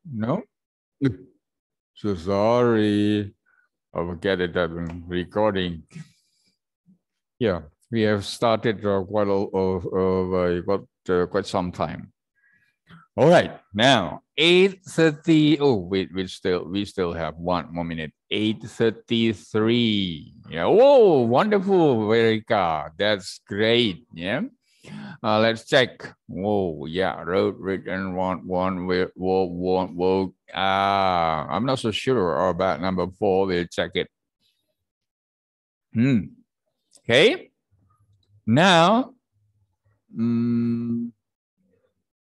No? So sorry. I forget it. I've been recording. Yeah, we have started quite some time. All right, now 8:30. Oh, wait, we still have 1 more minute. 8:33. Yeah. Whoa, wonderful, Verika. That's great. Yeah. Let's check. Whoa, yeah. Road written one. I'm not so sure about number 4. We'll check it. Okay. Now,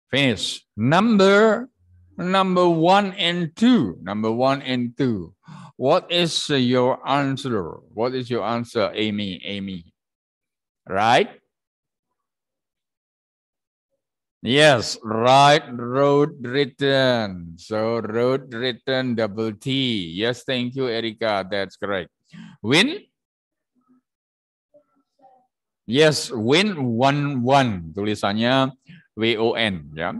finish. Number 1 and 2. Number 1 and 2. What is your answer? What is your answer, Amy? Amy, right? Yes, right. Road written. So road written, double T. Yes, thank you, Erika. That's correct. Win? Yes, win 1-1. Tulisannya WON, ya.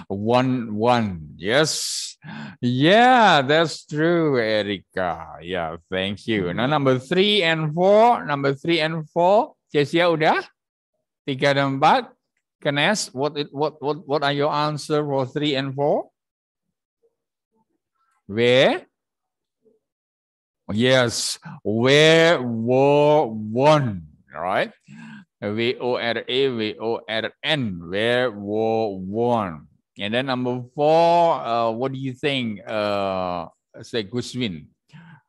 1-1. Yes. Yeah, that's true, Erika. Yeah, thank you. Now number 3 and 4. Number 3 and 4. Cecia udah? 3 dan 4. Kenes, what are your answer for 3 and 4? Where? Yes, where were one, right? WORA, WORN, where were one. And then number 4, what do you think? Say Guswin.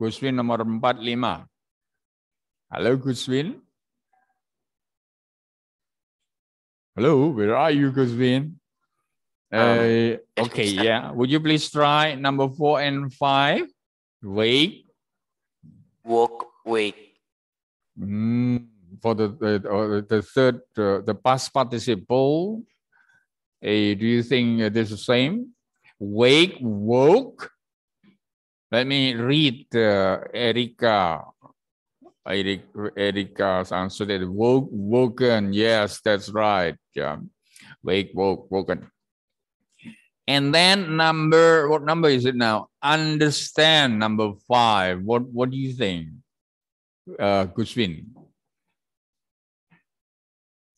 Guswin nomor 45. Hello, Guswin. Hello, where are you, Guswin? Okay, yeah. Would you please try number 4 and 5? Wake. Walk, wake. For the third, the past participle, do you think this is the same? Wake, woke. Let me read Erika's answer. That woke, woken. Yes, that's right. Yeah. Wake, woke, woken. And then what number is it now? Understand, number 5. What do you think? Guswin.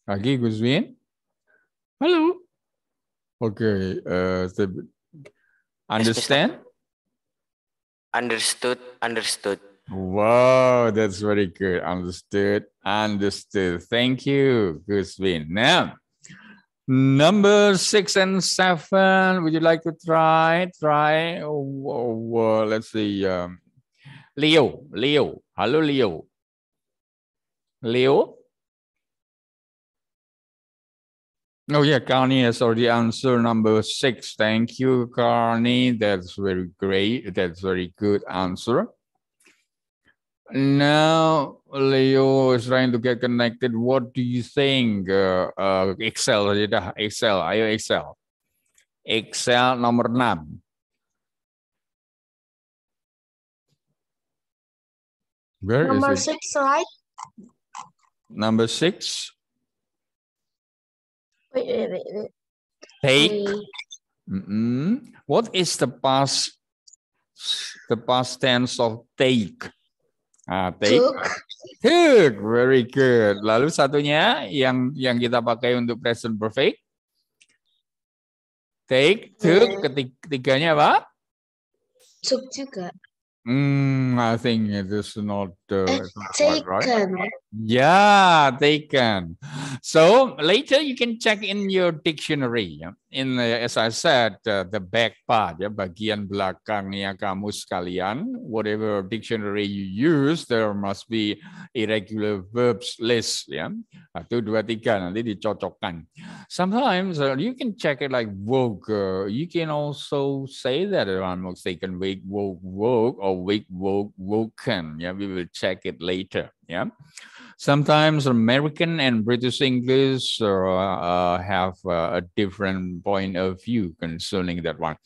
Lagi Guswin? Hello. Okay. Understand? Understood. Wow, that's very good. Understood. Thank you, Guswin. Now, number 6 and 7. Would you like to try? Let's see. Leo. Hello, Leo. Oh yeah, Carney has already answered number 6. Thank you, Carney. That's very great. That's very good answer. Now, Leo is trying to get connected. What do you think? Excel, ayo Excel. Excel nomor 6. Where number is it? 6, right? Number 6. Wait. Take. What is the past tense of take? Take. Took. Very good. Lalu satunya yang kita pakai untuk present perfect. Take, took. Ketiganya apa? Took juga. I think it is not quite right. Taken. Yeah, taken. So later you can check in your dictionary. In as I said, the back part, ya, bagian belakangnya kamus kalian, whatever dictionary you use, there must be irregular verbs list, ya. 1, 2, 3 nanti dicocokkan. Sometimes you can check it like woke. You can also say that if I'm not mistaken, wake, woke, or wake, woken. Yeah, we will check it later. Yeah. Sometimes American and British English have a different point of view concerning that one.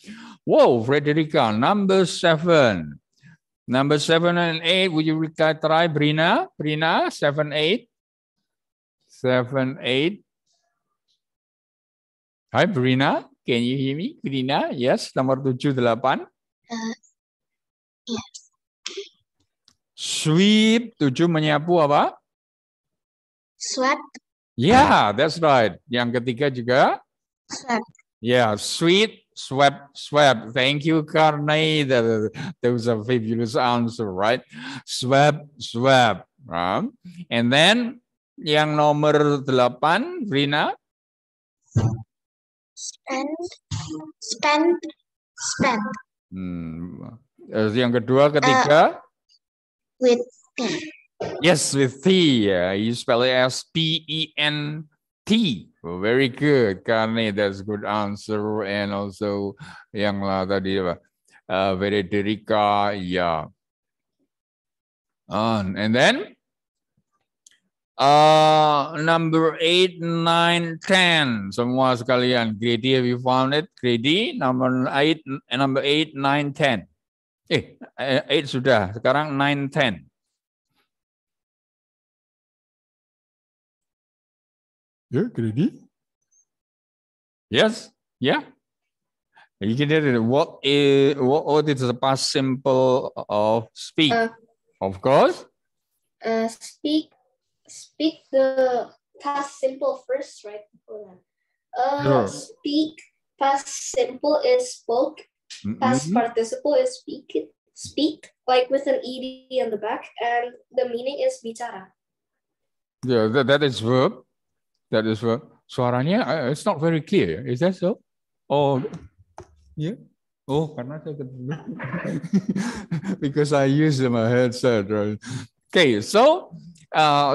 Whoa, Frederica, number 7. Number 7 and 8, would you try, Brina? 7, 8? 7, 8. Hi, Brina. Can you hear me, Rina? Yes, nomor 78. Iya. Sweep, 7 menyapu apa? Sweat. Yeah, that's right. Yang ketiga juga? Sweat. Yeah, sweep, swept, swept. Thank you, Karnai. That was a fabulous answer, right? Swept, swept. And then yang nomor 8, Rina? Spend. Yang kedua, ketiga? With P. Yes, with T. You spell it as P-E-N-T. Very good, Karni. That's a good answer. And also yang tadi apa? Federica, yeah. And then number 8, 9, 10. Semua sekalian. Grady, have you found it? Grady, number 8, 9, 10. 8 sudah. Sekarang 9, 10. Yeah, Grady? Yes? Yeah? You can do it. What is the past simple of speak? Of course. Speak the past simple first, right? Sure. Speak, past simple is spoke. Past participle is speak, like with an ed on the back, and the meaning is bicara. Yeah, that is verb. That is verb. Suaranya it's not very clear. Is that so? Oh, yeah. Oh, karena saya because I use my headset. Right? Okay, so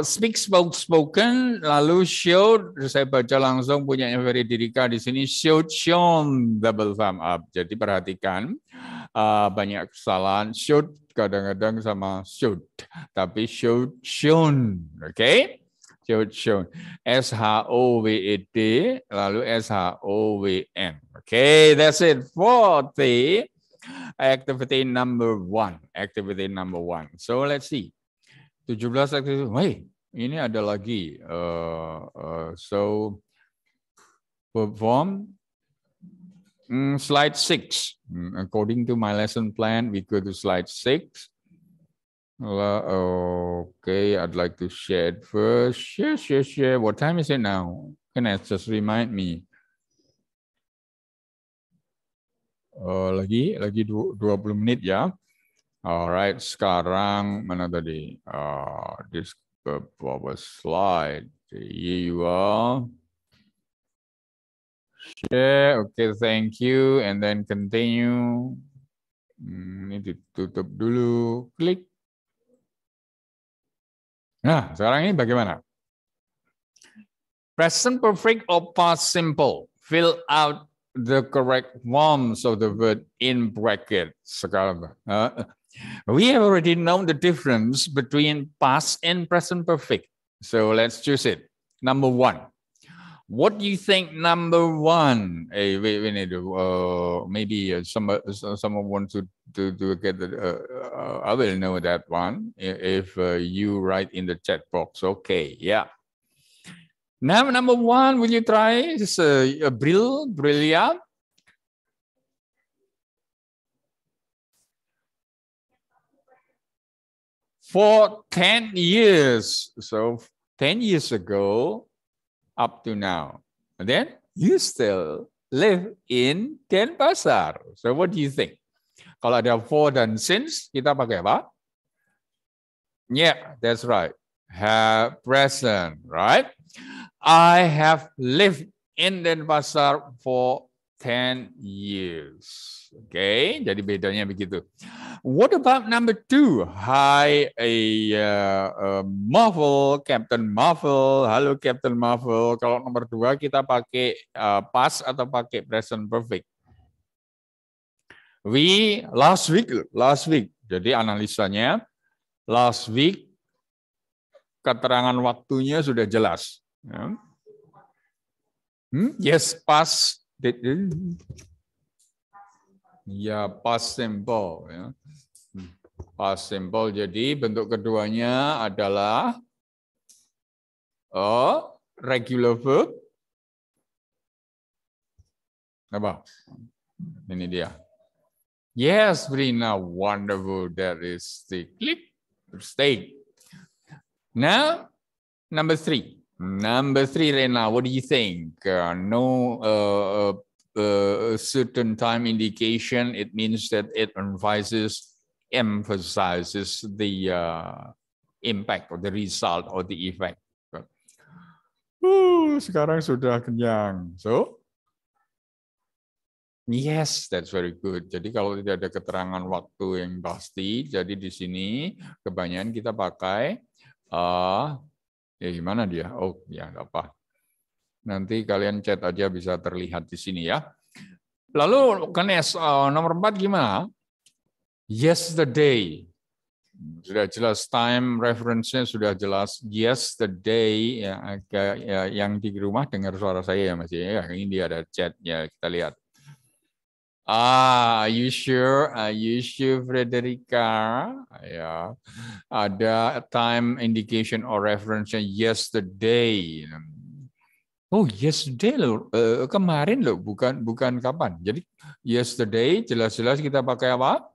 speak, spoke, spoken, lalu showed. Saya baca langsung punyanya Federica di sini. Showed, shown, double thumb up. Jadi perhatikan banyak kesalahan. Showed kadang-kadang sama should, tapi showed, shown. Okay? Shown. S-H-O-W-E-D, lalu S-H-O-W-N. Okay, that's it for the activity number 1. Activity number 1. So let's see. 17 activity. Wait, ini ada lagi. So perform slide 6. According to my lesson plan, we go to slide 6. Okay, I'd like to share it first. Share. What time is it now? Can I just remind me? Lagi 20 menit ya. Alright, sekarang mana tadi? This power slide. Here you are. Share. Okay, thank you. And then continue. Ini ditutup dulu. Klik. Nah, sekarang ini bagaimana? Present perfect or past simple. Fill out the correct forms of the word in bracket. Sekarang, we have already known the difference between past and present perfect. So let's choose it. Number 1. What do you think number 1? Hey, we need to, maybe someone wants to get the, I will know that one if you write in the chat box. Okay, yeah. Now, number 1, will you try? This Brilliant. For 10 years, so 10 years ago, up to now. And then you still live in Denpasar. So what do you think? Kalau ada for dan since, kita pakai apa? Yeah, that's right. Have present, right? I have lived in Denpasar for 10 years. Okay, jadi bedanya begitu. What about number 2? Hi, Marvel, Captain Marvel. Halo, Captain Marvel. Kalau nomor 2 kita pakai past atau pakai present perfect? Last week. Jadi analisanya last week keterangan waktunya sudah jelas. Yes, past. Ya, past simple. Ya. Past simple. Jadi bentuk keduanya adalah regular verb. Apa? Ini dia. Yes, Brina, wonderful. That is the click mistake. Now, number 3. Number 3, Rena, what do you think? No certain time indication. It means that it emphasizes the impact or the result or the effect. Sekarang sudah kenyang. So, yes, that's very good. Jadi kalau tidak ada keterangan waktu yang pasti, jadi di sini kebanyakan kita pakai ya gimana dia? Oh, ya enggak apa. Nanti kalian chat aja bisa terlihat di sini ya. Lalu kan nomor 4 gimana? Yesterday. Sudah jelas time reference-nya sudah jelas. Yesterday yang di rumah dengar suara saya ya masih ya. Ini dia ada chat-nya, kita lihat. Are you sure? Are you sure, Frederica? Ya. Ada time indication or reference-nya yesterday. Oh, yesterday loh. Kemarin loh, bukan kapan. Jadi yesterday jelas-jelas kita pakai apa?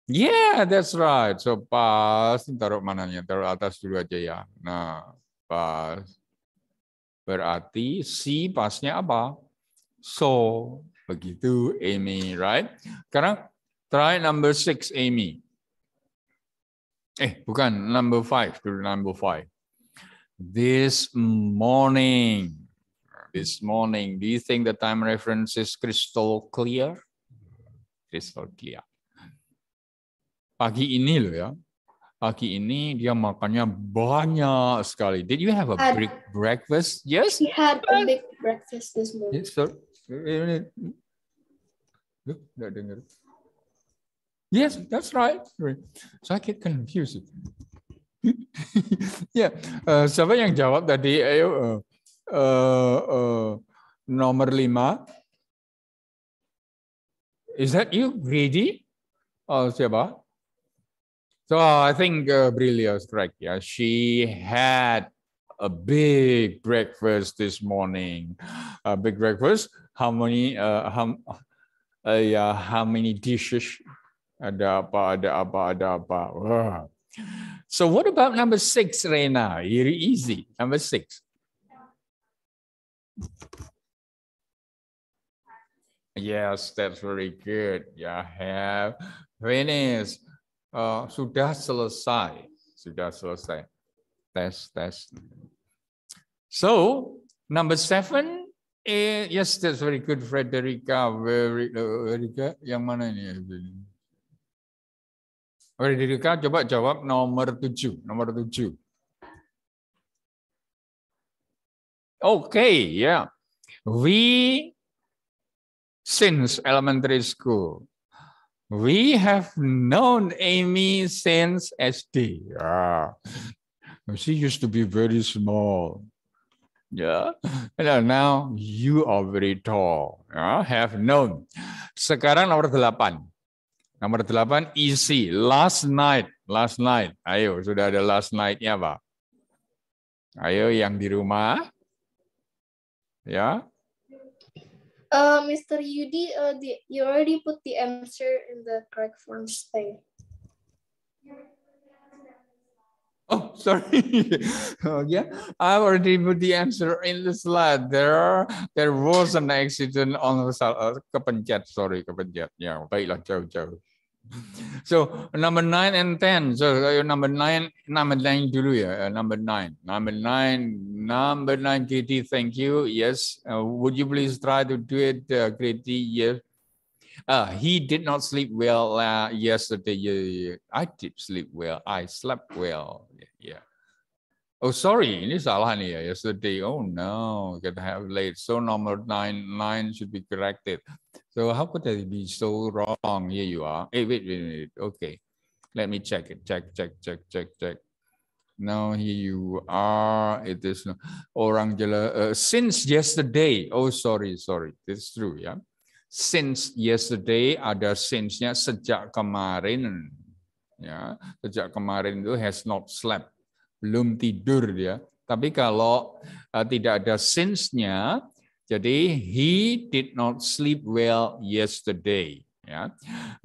Yeah, that's right. So pas, taruh mananya? Taruh atas dulu aja ya. Nah, pas. Berarti si pasnya apa? So, begitu Amy, right? Sekarang try number 6, Amy. Bukan, number 5. Dulu number 5. This morning. This morning. Do you think the time reference is crystal clear? Crystal clear. Pagi ini loh ya. Pagi ini dia makannya banyak sekali. Did you have a big breakfast? Yes. We had a big breakfast this morning. Yes, sir. Look, nggak dengar. Yes, that's right. So I get confused. Ya, siapa yang jawab tadi? Ayo, nomor 5. Is that you, Grady? Oh, siapa? So I think Brilia is correct. Yeah, she had a big breakfast this morning. A big breakfast. How many? How many dishes? Ada apa? Wow. So what about number 6, Rena? Very easy. Number 6. Yes, that's very good. Yeah, have finished. Sudah selesai. Tes. So, number 7, yes, that's very good, Frederica. Frederica, yang mana ini? Frederica, coba jawab nomor 7. Nomor 7. Okay, yeah. Since elementary school, we have known Amy since SD. She used to be very small. Yeah. And now you are very tall. Have known. Sekarang nomor 8. Nomor 8 easy. Last night. Ayo, sudah ada last night-nya, Pak. Ayo yang di rumah. Ya. Mr. Yudi, you already put the answer in the correct forms thing. Oh, sorry. Yeah, I already put the answer in the slide. There was an accident on the kepencet. Ya, baiklah jauh-jauh. So number 9 and 10. So number 9 dulu ya. Number 9, Katie. Thank you. Yes. Would you please try to do it, Katie? Yes. He did not sleep well yesterday. Yeah. I did sleep well. I slept well. Yeah. Oh, sorry. Ini salah nih ya. Yesterday. Oh no. Gonna have late. So number 9 should be corrected. So how could that be so wrong? Here you are. Hey, wait. Okay. Let me check it. Check. Now here you are. It is orang jelas. Since yesterday. Oh, sorry. It's true ya. Since yesterday ada since-nya sejak kemarin. Ya, sejak kemarin itu has not slept. Belum tidur dia. Tapi kalau tidak ada since-nya, Jadi he did not sleep well yesterday. Ya.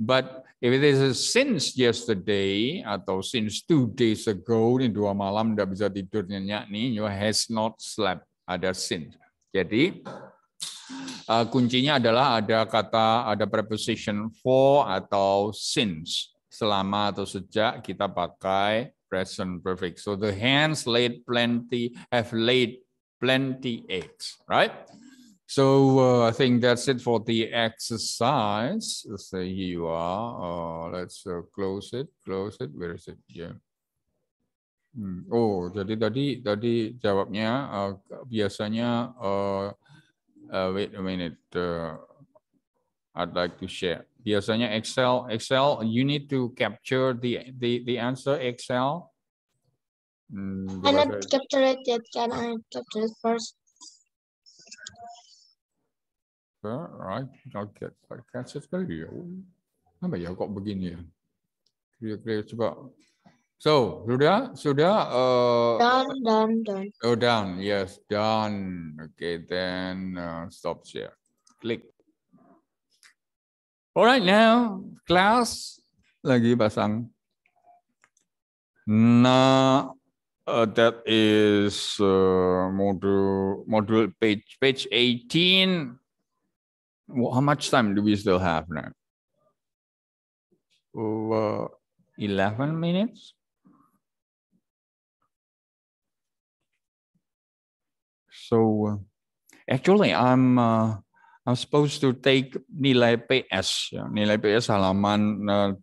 But if it is since yesterday atau since 2 days ago, ini 2 malam tidak bisa tidur nyenyak nih, you has not slept, ada since. Jadi kuncinya adalah ada preposition for atau since, selama atau sejak kita pakai present perfect. So the hens have laid plenty eggs, right? So I think that's it for the exercise. Let's say here you are. Let's close it. Where is it? Yeah. Oh, jadi tadi jawabnya biasanya. Wait a minute. I'd like to share. Biasanya Excel. You need to capture the answer. Excel. I not capture it yet. Can I capture it first? Right, I'll catch it kali ya. Apa ya kok begini ya? Clear coba. So sudah. Done. Oh, done. Yes, done. Okay, then stop share. Click. All right, now class lagi pasang. Nah, that is module page 18. How much time do we still have now? 11 minutes. So actually, I'm supposed to take nilai PS. Ya. Nilai PS halaman 18,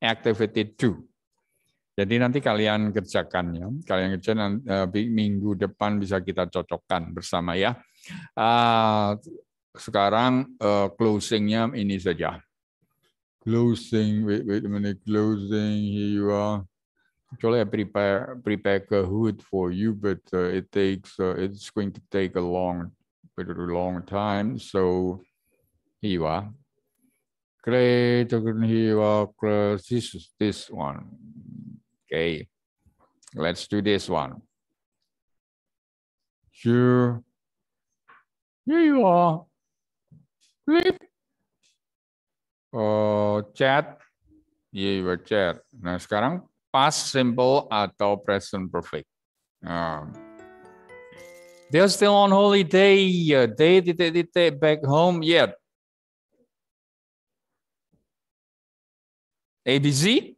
activity 2. Jadi nanti kalian kerjakan ya. Kalian kerjakan minggu depan bisa kita cocokkan bersama ya. Sekarang closingnya ini saja. Closing, wait a minute, closing, here you are. Actually, I prepare Kahoot for you, but it's going to take a long time. So here you are. Great, here you are. This one. Okay, let's do this one. Sure. Here you are. Click. Chat. Here you are, chat. Nah, sekarang past simple atau present perfect. They're still on holiday. They back home yet. ABC?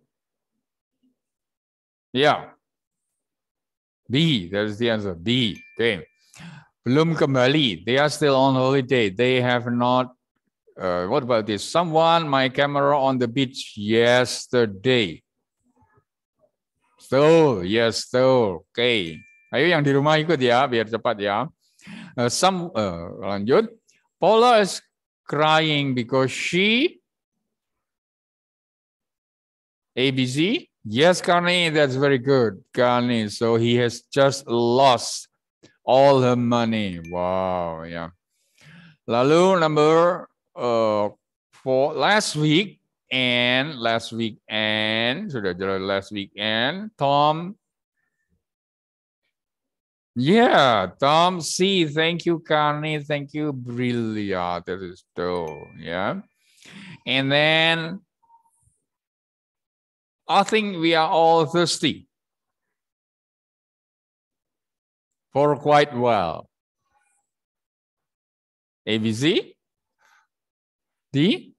Yeah. B, that is the answer. B. Okay. Belum kembali. They are still on holiday. They have not. What about this? Someone my camera on the beach yesterday. Stole. Yes, stole. Okay. Ayo yang di rumah ikut ya, biar cepat ya. Lanjut. Paula is crying because she. ABC. Yes, Karni, that's very good. Karni, so he has just lost all her money. Wow, yeah. Lalu number 4, last weekend, sudah jelas last weekend, Tom. Yeah, Tom C. Thank you, Karni. Thank you, brilliant. That is so, yeah. And then I think we are all thirsty for quite a while. ABC? D?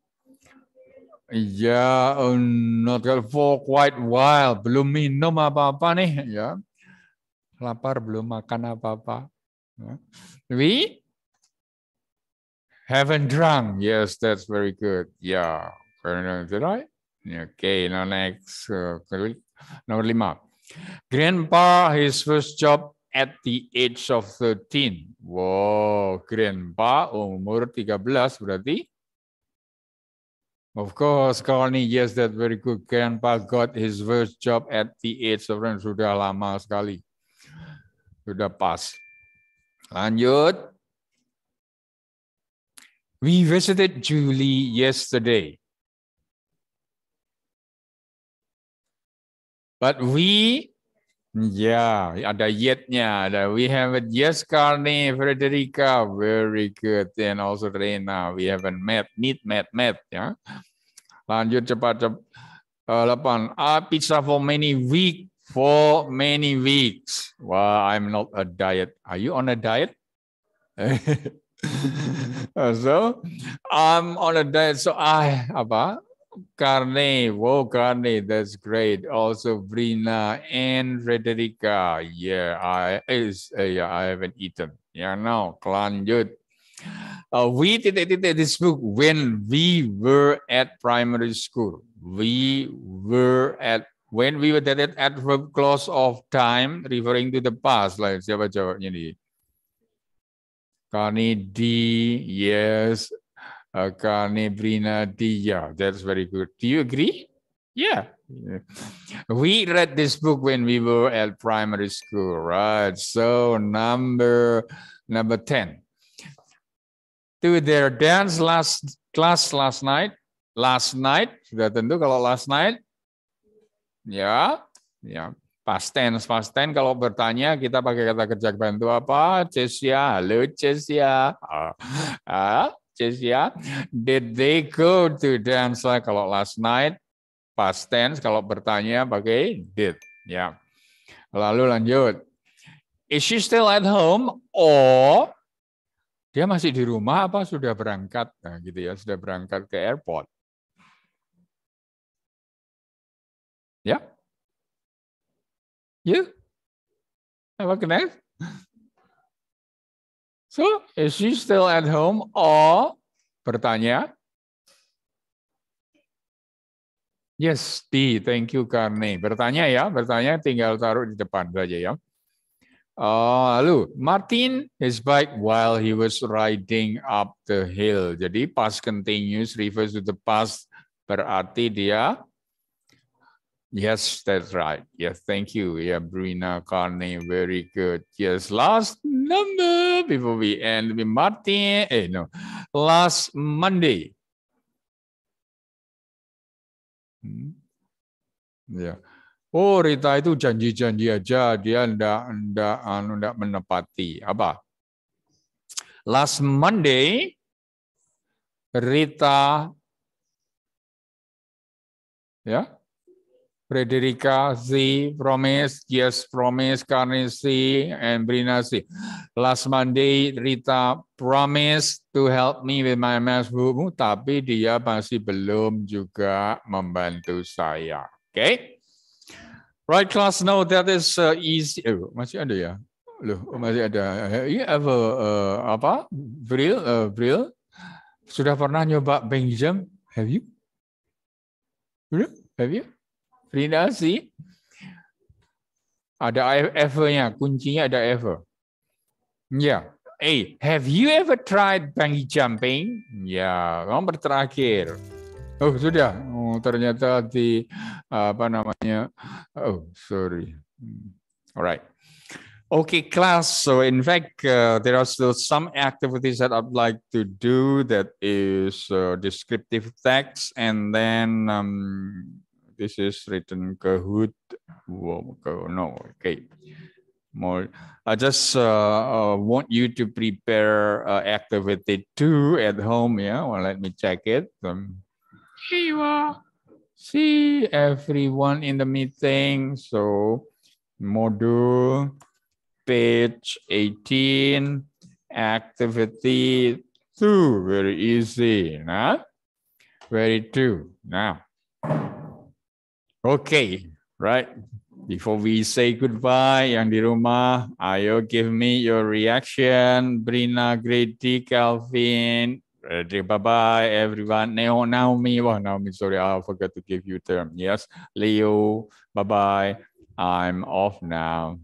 Ya, not for quite a while. Belum minum apa-apa nih, ya. Lapar, belum makan apa-apa. We haven't drunk. Yes, that's very good. Yeah, is that right? Okay, now next, number 5. Grandpa, his first job at the age of 13. Wow, grandpa umur 13 berarti? Of course, Carney, yes, that's very good. Grandpa got his first job at the age of 13. Sudah lama sekali. Sudah pas. Lanjut. We visited Julie yesterday. But we Ya, ada yet-nya. We have it. Yes, Carney, Frederica, very good. And also Rena, we have a met, ya. Lanjut cepat. 8. Pizza for many weeks. Well, I'm not a diet. Are you on a diet? So, I'm on a diet. So, apa? Carne, that's great. Also, Brina and Frederica. Yeah, I haven't eaten. Yeah, no, lanjut. We did this book when we were at primary school. When we were at verb clause of time, referring to the past. Like siapa jawabnya nih? Carne D, yes. Carne Brina D, yeah, that's very good. Do you agree? Yeah. We read this book when we were at primary school, right? So number 10. To their dance class last night. Last night, sudah tentu kalau last night. Ya. Past tense. Kalau bertanya kita pakai kata kerja bantu apa? Cesia, halo Cesia. Cesia, did they go to dance kalau last night? Past tense, kalau bertanya pakai did. Ya. Lalu lanjut. Is she still at home or dia masih di rumah apa sudah berangkat? Nah, gitu ya, sudah berangkat ke airport. Ya? You? Apa next? So, is she still at home or bertanya? Yes, D. Thank you, Karne. Bertanya ya, bertanya tinggal taruh di depan saja ya. Lalu, Martin his bike while he was riding up the hill. Jadi past continuous refers to the past, berarti dia. Yes, that's right. Yes, thank you. Yeah, Brina, Carney, very good. Yes, last number before we end with Martin. Last Monday. Ya. Oh, Rita itu janji-janji aja, dia enggak menepati. Apa? Last Monday, Rita, ya. Frederica C, promise, yes, promise, Carney C, and Brina C. Last Monday, Rita promise to help me with my math book, tapi dia masih belum juga membantu saya. Okay? Right, class, no, that is easy. Masih ada ya? Loh, masih ada. You ever, apa? Bril? Sudah pernah nyoba bank jam? Have you? Have you? Rina sih, ada ever-nya, kuncinya ada ever. Ya, have you ever tried bungee jumping? Ya, nomor terakhir. Oh sudah, ternyata di apa namanya? Oh sorry. Alright. Okay, class. So in fact, there are still some activities that I'd like to do. That is descriptive text, and then this is written Kahoot. No, okay. More. I just want you to prepare activity 2 at home. Yeah, well, let me check it. Here you are. See everyone in the meeting. So module page 18, activity 2. Very easy. Nah? Very 2. Now. Okay, right. Before we say goodbye, yang di rumah, ayo give me your reaction. Brina, Grady, Calvin, bye-bye, everyone. Naomi, Naomi, sorry, I forgot to give you term. Yes, Leo, bye-bye. I'm off now.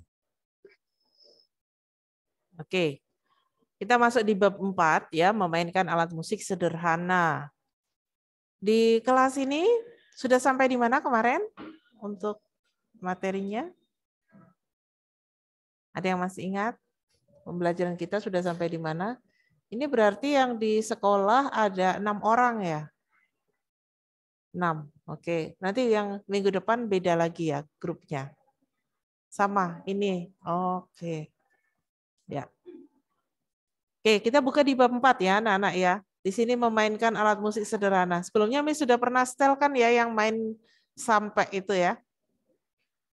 Oke, kita masuk di bab 4 ya, memainkan alat musik sederhana. Di kelas ini sudah sampai di mana kemarin untuk materinya? Ada yang masih ingat? Pembelajaran kita sudah sampai di mana? Ini berarti yang di sekolah ada 6 orang ya? 6, oke. Nanti yang minggu depan beda lagi ya grupnya. Sama ini. Oke. Ya. Oke, kita buka di bab 4 ya, anak-anak ya. Di sini memainkan alat musik sederhana. Sebelumnya Miss sudah pernah setel kan ya yang main sampai itu ya.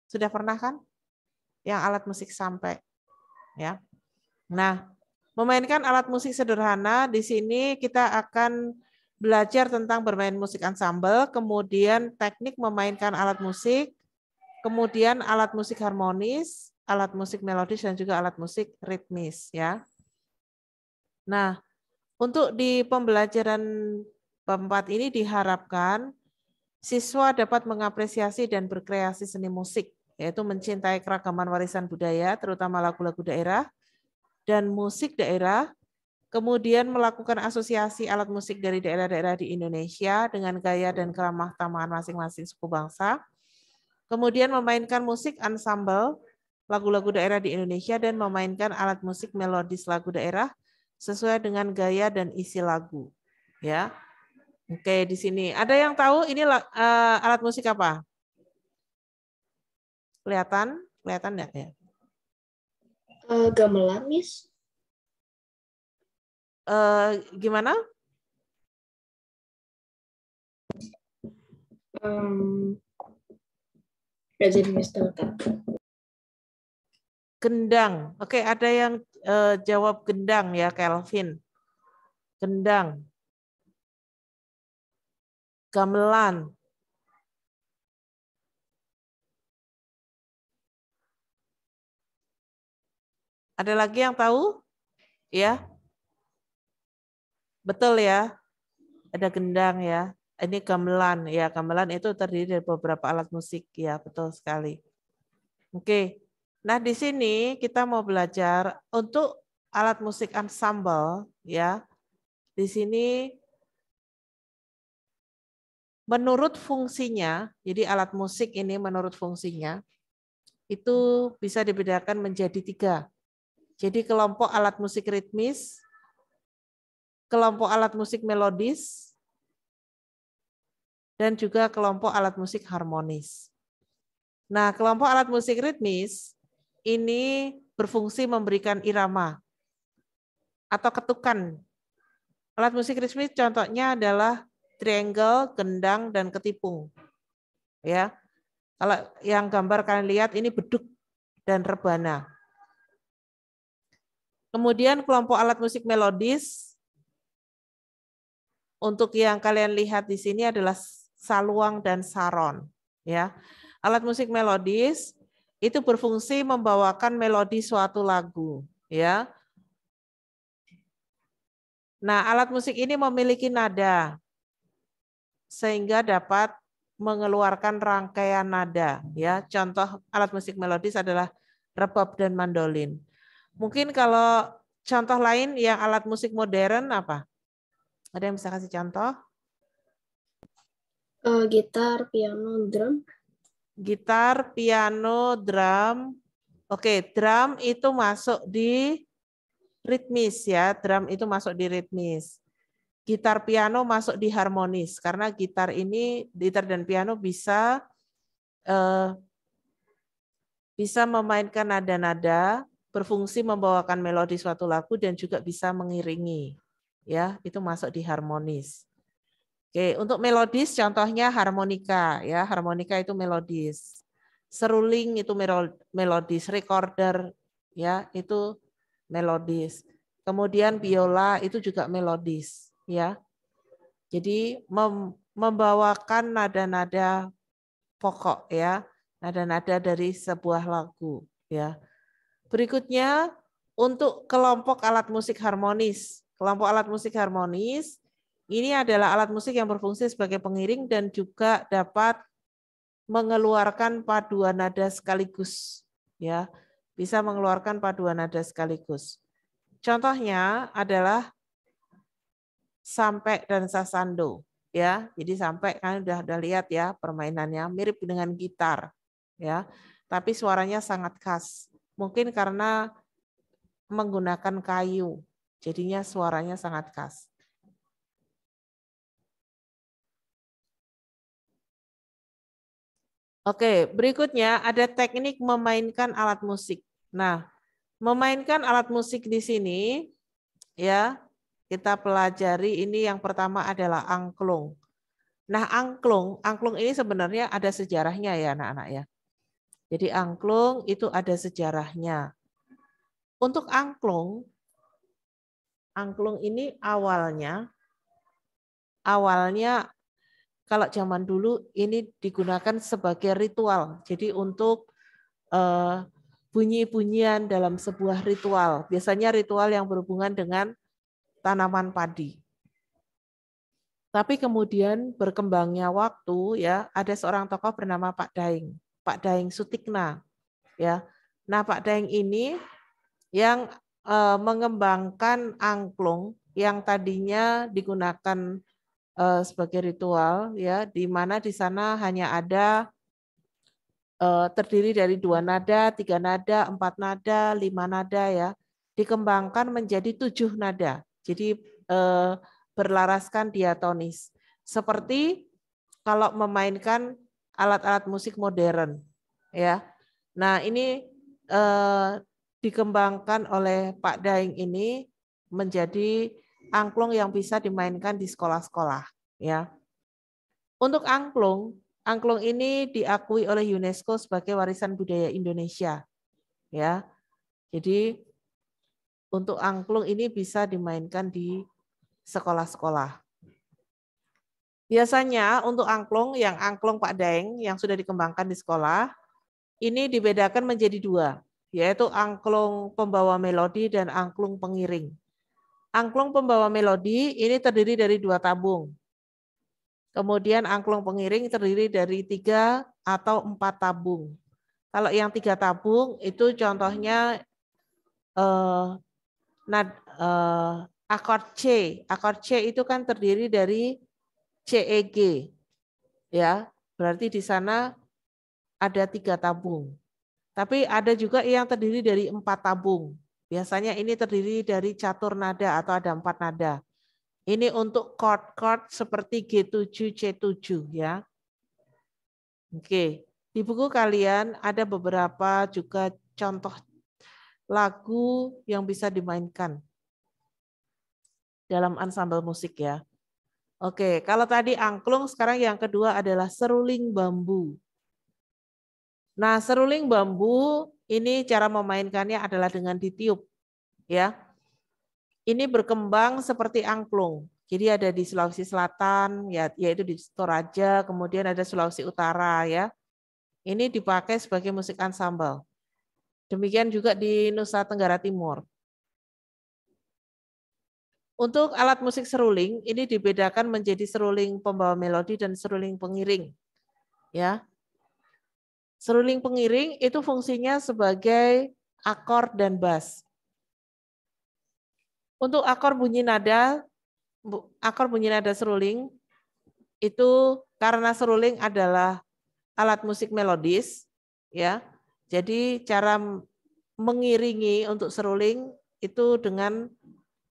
Sudah pernah kan? Yang alat musik sampai. Ya. Nah, memainkan alat musik sederhana, di sini kita akan belajar tentang bermain musik ensemble, kemudian teknik memainkan alat musik, kemudian alat musik harmonis, alat musik melodis, dan juga alat musik ritmis. Ya. Nah, untuk di pembelajaran bab 4 ini diharapkan siswa dapat mengapresiasi dan berkreasi seni musik, yaitu mencintai keragaman warisan budaya, terutama lagu-lagu daerah, dan musik daerah, kemudian melakukan asosiasi alat musik dari daerah-daerah di Indonesia dengan gaya dan keramah tamahan masing-masing suku bangsa, kemudian memainkan musik ensemble lagu-lagu daerah di Indonesia dan memainkan alat musik melodis lagu daerah sesuai dengan gaya dan isi lagu. Ya, oke di sini ada yang tahu ini alat musik apa? Kelihatan nggak ya? Gamelan, Miss. Gimana? Nggak jadi Miss tahu. Gendang. Oke, ada yang jawab gendang ya, Kelvin. Gendang. Gamelan. Ada lagi yang tahu? Ya. Betul ya. Ada gendang ya. Ini gamelan ya. Gamelan itu terdiri dari beberapa alat musik ya, betul sekali. Oke. Nah, di sini kita mau belajar untuk alat musik ensemble ya. Di sini menurut fungsinya, jadi alat musik ini menurut fungsinya itu bisa dibedakan menjadi 3. Jadi kelompok alat musik ritmis, kelompok alat musik melodis, dan juga kelompok alat musik harmonis. Nah, kelompok alat musik ritmis ini berfungsi memberikan irama atau ketukan. Alat musik ritmis contohnya adalah triangle, gendang, dan ketipung. Ya, kalau yang gambar kalian lihat ini beduk dan rebana. Kemudian kelompok alat musik melodis untuk yang kalian lihat di sini adalah saluang dan saron. Ya, alat musik melodis itu berfungsi membawakan melodi suatu lagu. Ya. Nah, alat musik ini memiliki nada sehingga dapat mengeluarkan rangkaian nada. Ya, contoh alat musik melodis adalah rebab dan mandolin. Mungkin kalau contoh lain yang alat musik modern apa? Ada yang bisa kasih contoh? Gitar, piano, drum. Gitar, piano, drum. Oke, drum itu masuk di ritmis ya. Drum itu masuk di ritmis. Gitar, piano masuk di harmonis karena gitar dan piano bisa memainkan nada-nada, berfungsi membawakan melodi suatu lagu dan juga bisa mengiringi. Ya, itu masuk di harmonis. Oke, untuk melodis contohnya harmonika ya, harmonika itu melodis. Seruling itu melodis, recorder ya, itu melodis. Kemudian biola itu juga melodis ya. Jadi membawakan nada-nada pokok ya, nada-nada dari sebuah lagu ya. Berikutnya untuk kelompok alat musik harmonis. Kelompok alat musik harmonis ini adalah alat musik yang berfungsi sebagai pengiring dan juga dapat mengeluarkan paduan nada sekaligus ya. Bisa mengeluarkan paduan nada sekaligus. Contohnya adalah sampai dan sasando ya. Jadi sampai kan udah lihat ya permainannya mirip dengan gitar ya. Tapi suaranya sangat khas. Mungkin karena menggunakan kayu. Jadinya suaranya sangat khas. Oke, berikutnya ada teknik memainkan alat musik. Nah, memainkan alat musik di sini ya, kita pelajari ini yang pertama adalah angklung. Nah, angklung ini sebenarnya ada sejarahnya ya anak-anak ya. Jadi angklung itu ada sejarahnya. Untuk angklung ini awalnya kalau zaman dulu ini digunakan sebagai ritual. Jadi untuk bunyi-bunyian dalam sebuah ritual. Biasanya ritual yang berhubungan dengan tanaman padi. Tapi kemudian berkembangnya waktu ya, ada seorang tokoh bernama Pak Daeng Sutikna ya. Nah, Pak Daeng ini yang mengembangkan angklung yang tadinya digunakan sebagai ritual ya, di mana di sana hanya ada terdiri dari 2 nada, 3 nada, 4 nada, 5 nada ya, dikembangkan menjadi 7 nada. Jadi berlaraskan diatonis. Seperti kalau memainkan alat-alat musik modern ya. Nah, ini dikembangkan oleh Pak Daeng ini menjadi angklung yang bisa dimainkan di sekolah-sekolah ya. Untuk angklung ini diakui oleh UNESCO sebagai warisan budaya Indonesia ya. Jadi untuk angklung ini bisa dimainkan di sekolah-sekolah. Biasanya untuk angklung Pak Daeng yang sudah dikembangkan di sekolah, ini dibedakan menjadi 2, yaitu angklung pembawa melodi dan angklung pengiring. Angklung pembawa melodi ini terdiri dari 2 tabung. Kemudian angklung pengiring terdiri dari 3 atau 4 tabung. Kalau yang 3 tabung itu contohnya akord C. Akord C itu kan terdiri dari CEG. Ya, berarti di sana ada 3 tabung. Tapi ada juga yang terdiri dari 4 tabung. Biasanya ini terdiri dari catur nada atau ada 4 nada. Ini untuk chord seperti G7, C7 ya. Oke, di buku kalian ada beberapa juga contoh lagu yang bisa dimainkan dalam ansambel musik ya. Oke, kalau tadi angklung, sekarang yang kedua adalah seruling bambu. Nah, seruling bambu ini cara memainkannya adalah dengan ditiup ya. Ini berkembang seperti angklung. Jadi ada di Sulawesi Selatan ya, yaitu di Toraja, kemudian ada Sulawesi Utara ya. Ini dipakai sebagai musik ansambel. Demikian juga di Nusa Tenggara Timur. Untuk alat musik seruling ini dibedakan menjadi seruling pembawa melodi dan seruling pengiring. Ya. Seruling pengiring itu fungsinya sebagai akor dan bass. Untuk akor bunyi nada seruling itu karena seruling adalah alat musik melodis ya. Jadi cara mengiringi untuk seruling itu dengan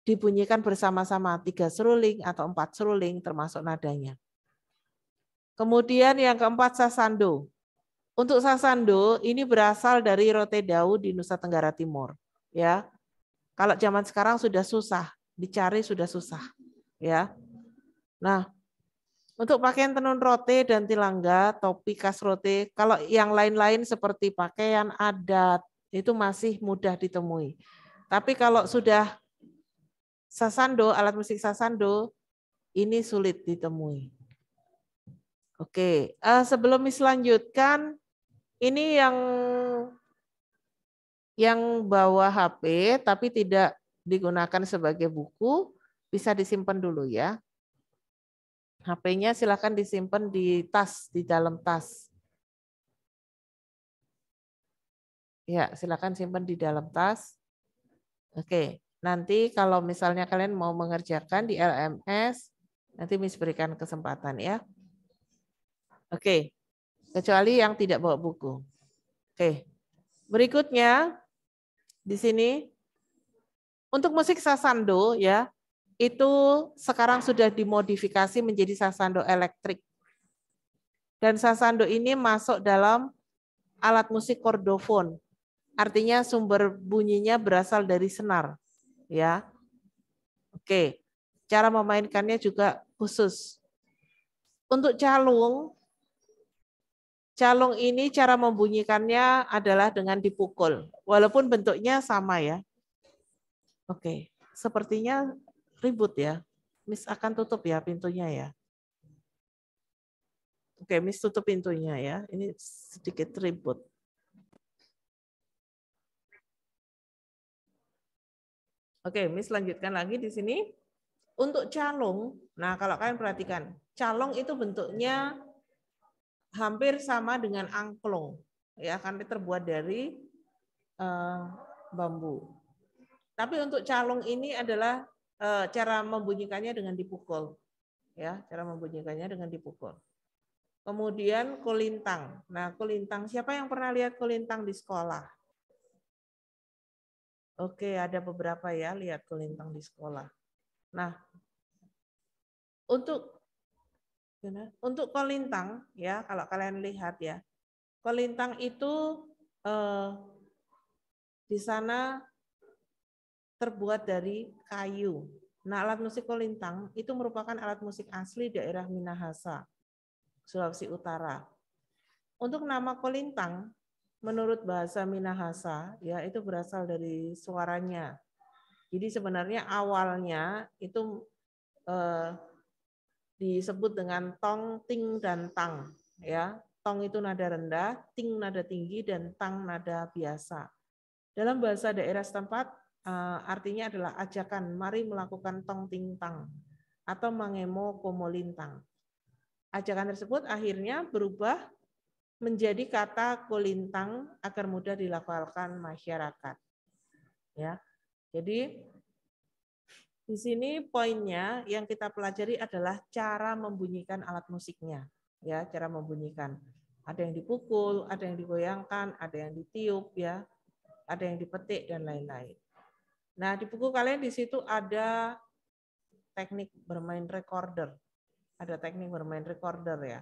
dibunyikan bersama-sama 3 seruling atau 4 seruling termasuk nadanya. Kemudian yang keempat sasando. Untuk sasando ini berasal dari Rotedau di Nusa Tenggara Timur. Ya, kalau zaman sekarang sudah susah, dicari sudah susah. Ya, nah untuk pakaian tenun rote dan tilangga, topi khas rote, kalau yang lain-lain seperti pakaian adat itu masih mudah ditemui. Tapi kalau sudah sasando, alat musik sasando, ini sulit ditemui. Oke, sebelum dilanjutkan, ini yang bawa HP tapi tidak digunakan sebagai buku, bisa disimpan dulu ya. HP-nya silakan disimpan di tas, di dalam tas. Ya, silakan simpan di dalam tas. Oke. Nanti kalau misalnya kalian mau mengerjakan di LMS, nanti Miss berikan kesempatan ya. Oke, kecuali yang tidak bawa buku. Oke, berikutnya di sini untuk musik sasando ya, itu sekarang sudah dimodifikasi menjadi sasando elektrik. Dan sasando ini masuk dalam alat musik kordofon. Artinya sumber bunyinya berasal dari senar. Ya. Oke. Cara memainkannya juga khusus. Untuk calung ini cara membunyikannya adalah dengan dipukul. Walaupun bentuknya sama ya. Oke. Sepertinya ribut ya. Miss akan tutup ya pintunya ya. Oke, Miss tutup pintunya ya. Ini sedikit ribut. Oke, Miss lanjutkan lagi di sini. Untuk calung, nah kalau kalian perhatikan, calung itu bentuknya hampir sama dengan angklung, ya, karena terbuat dari bambu. Tapi untuk calung ini adalah cara membunyikannya dengan dipukul, ya, cara membunyikannya dengan dipukul. Kemudian kulintang. Nah, kulintang, siapa yang pernah lihat kulintang di sekolah? Oke, ada beberapa ya lihat kulintang di sekolah. Nah, untuk kulintang ya, kalau kalian lihat ya, kulintang itu di sana terbuat dari kayu. Nah, alat musik kulintang itu merupakan alat musik asli daerah Minahasa, Sulawesi Utara. Untuk nama kulintang, menurut bahasa Minahasa, ya itu berasal dari suaranya. Jadi sebenarnya awalnya itu disebut dengan tong, ting, dan tang. Ya, tong itu nada rendah, ting nada tinggi, dan tang nada biasa. Dalam bahasa daerah setempat artinya adalah ajakan, mari melakukan tong ting tang atau mangemo komolintang. Ajakan tersebut akhirnya berubah menjadi kata kulintang agar mudah dilafalkan masyarakat. Ya. Jadi di sini poinnya yang kita pelajari adalah cara membunyikan alat musiknya. Ya, cara membunyikan. Ada yang dipukul, ada yang digoyangkan, ada yang ditiup ya. Ada yang dipetik dan lain-lain. Nah, di buku kalian di situ ada teknik bermain recorder. Ada teknik bermain recorder ya.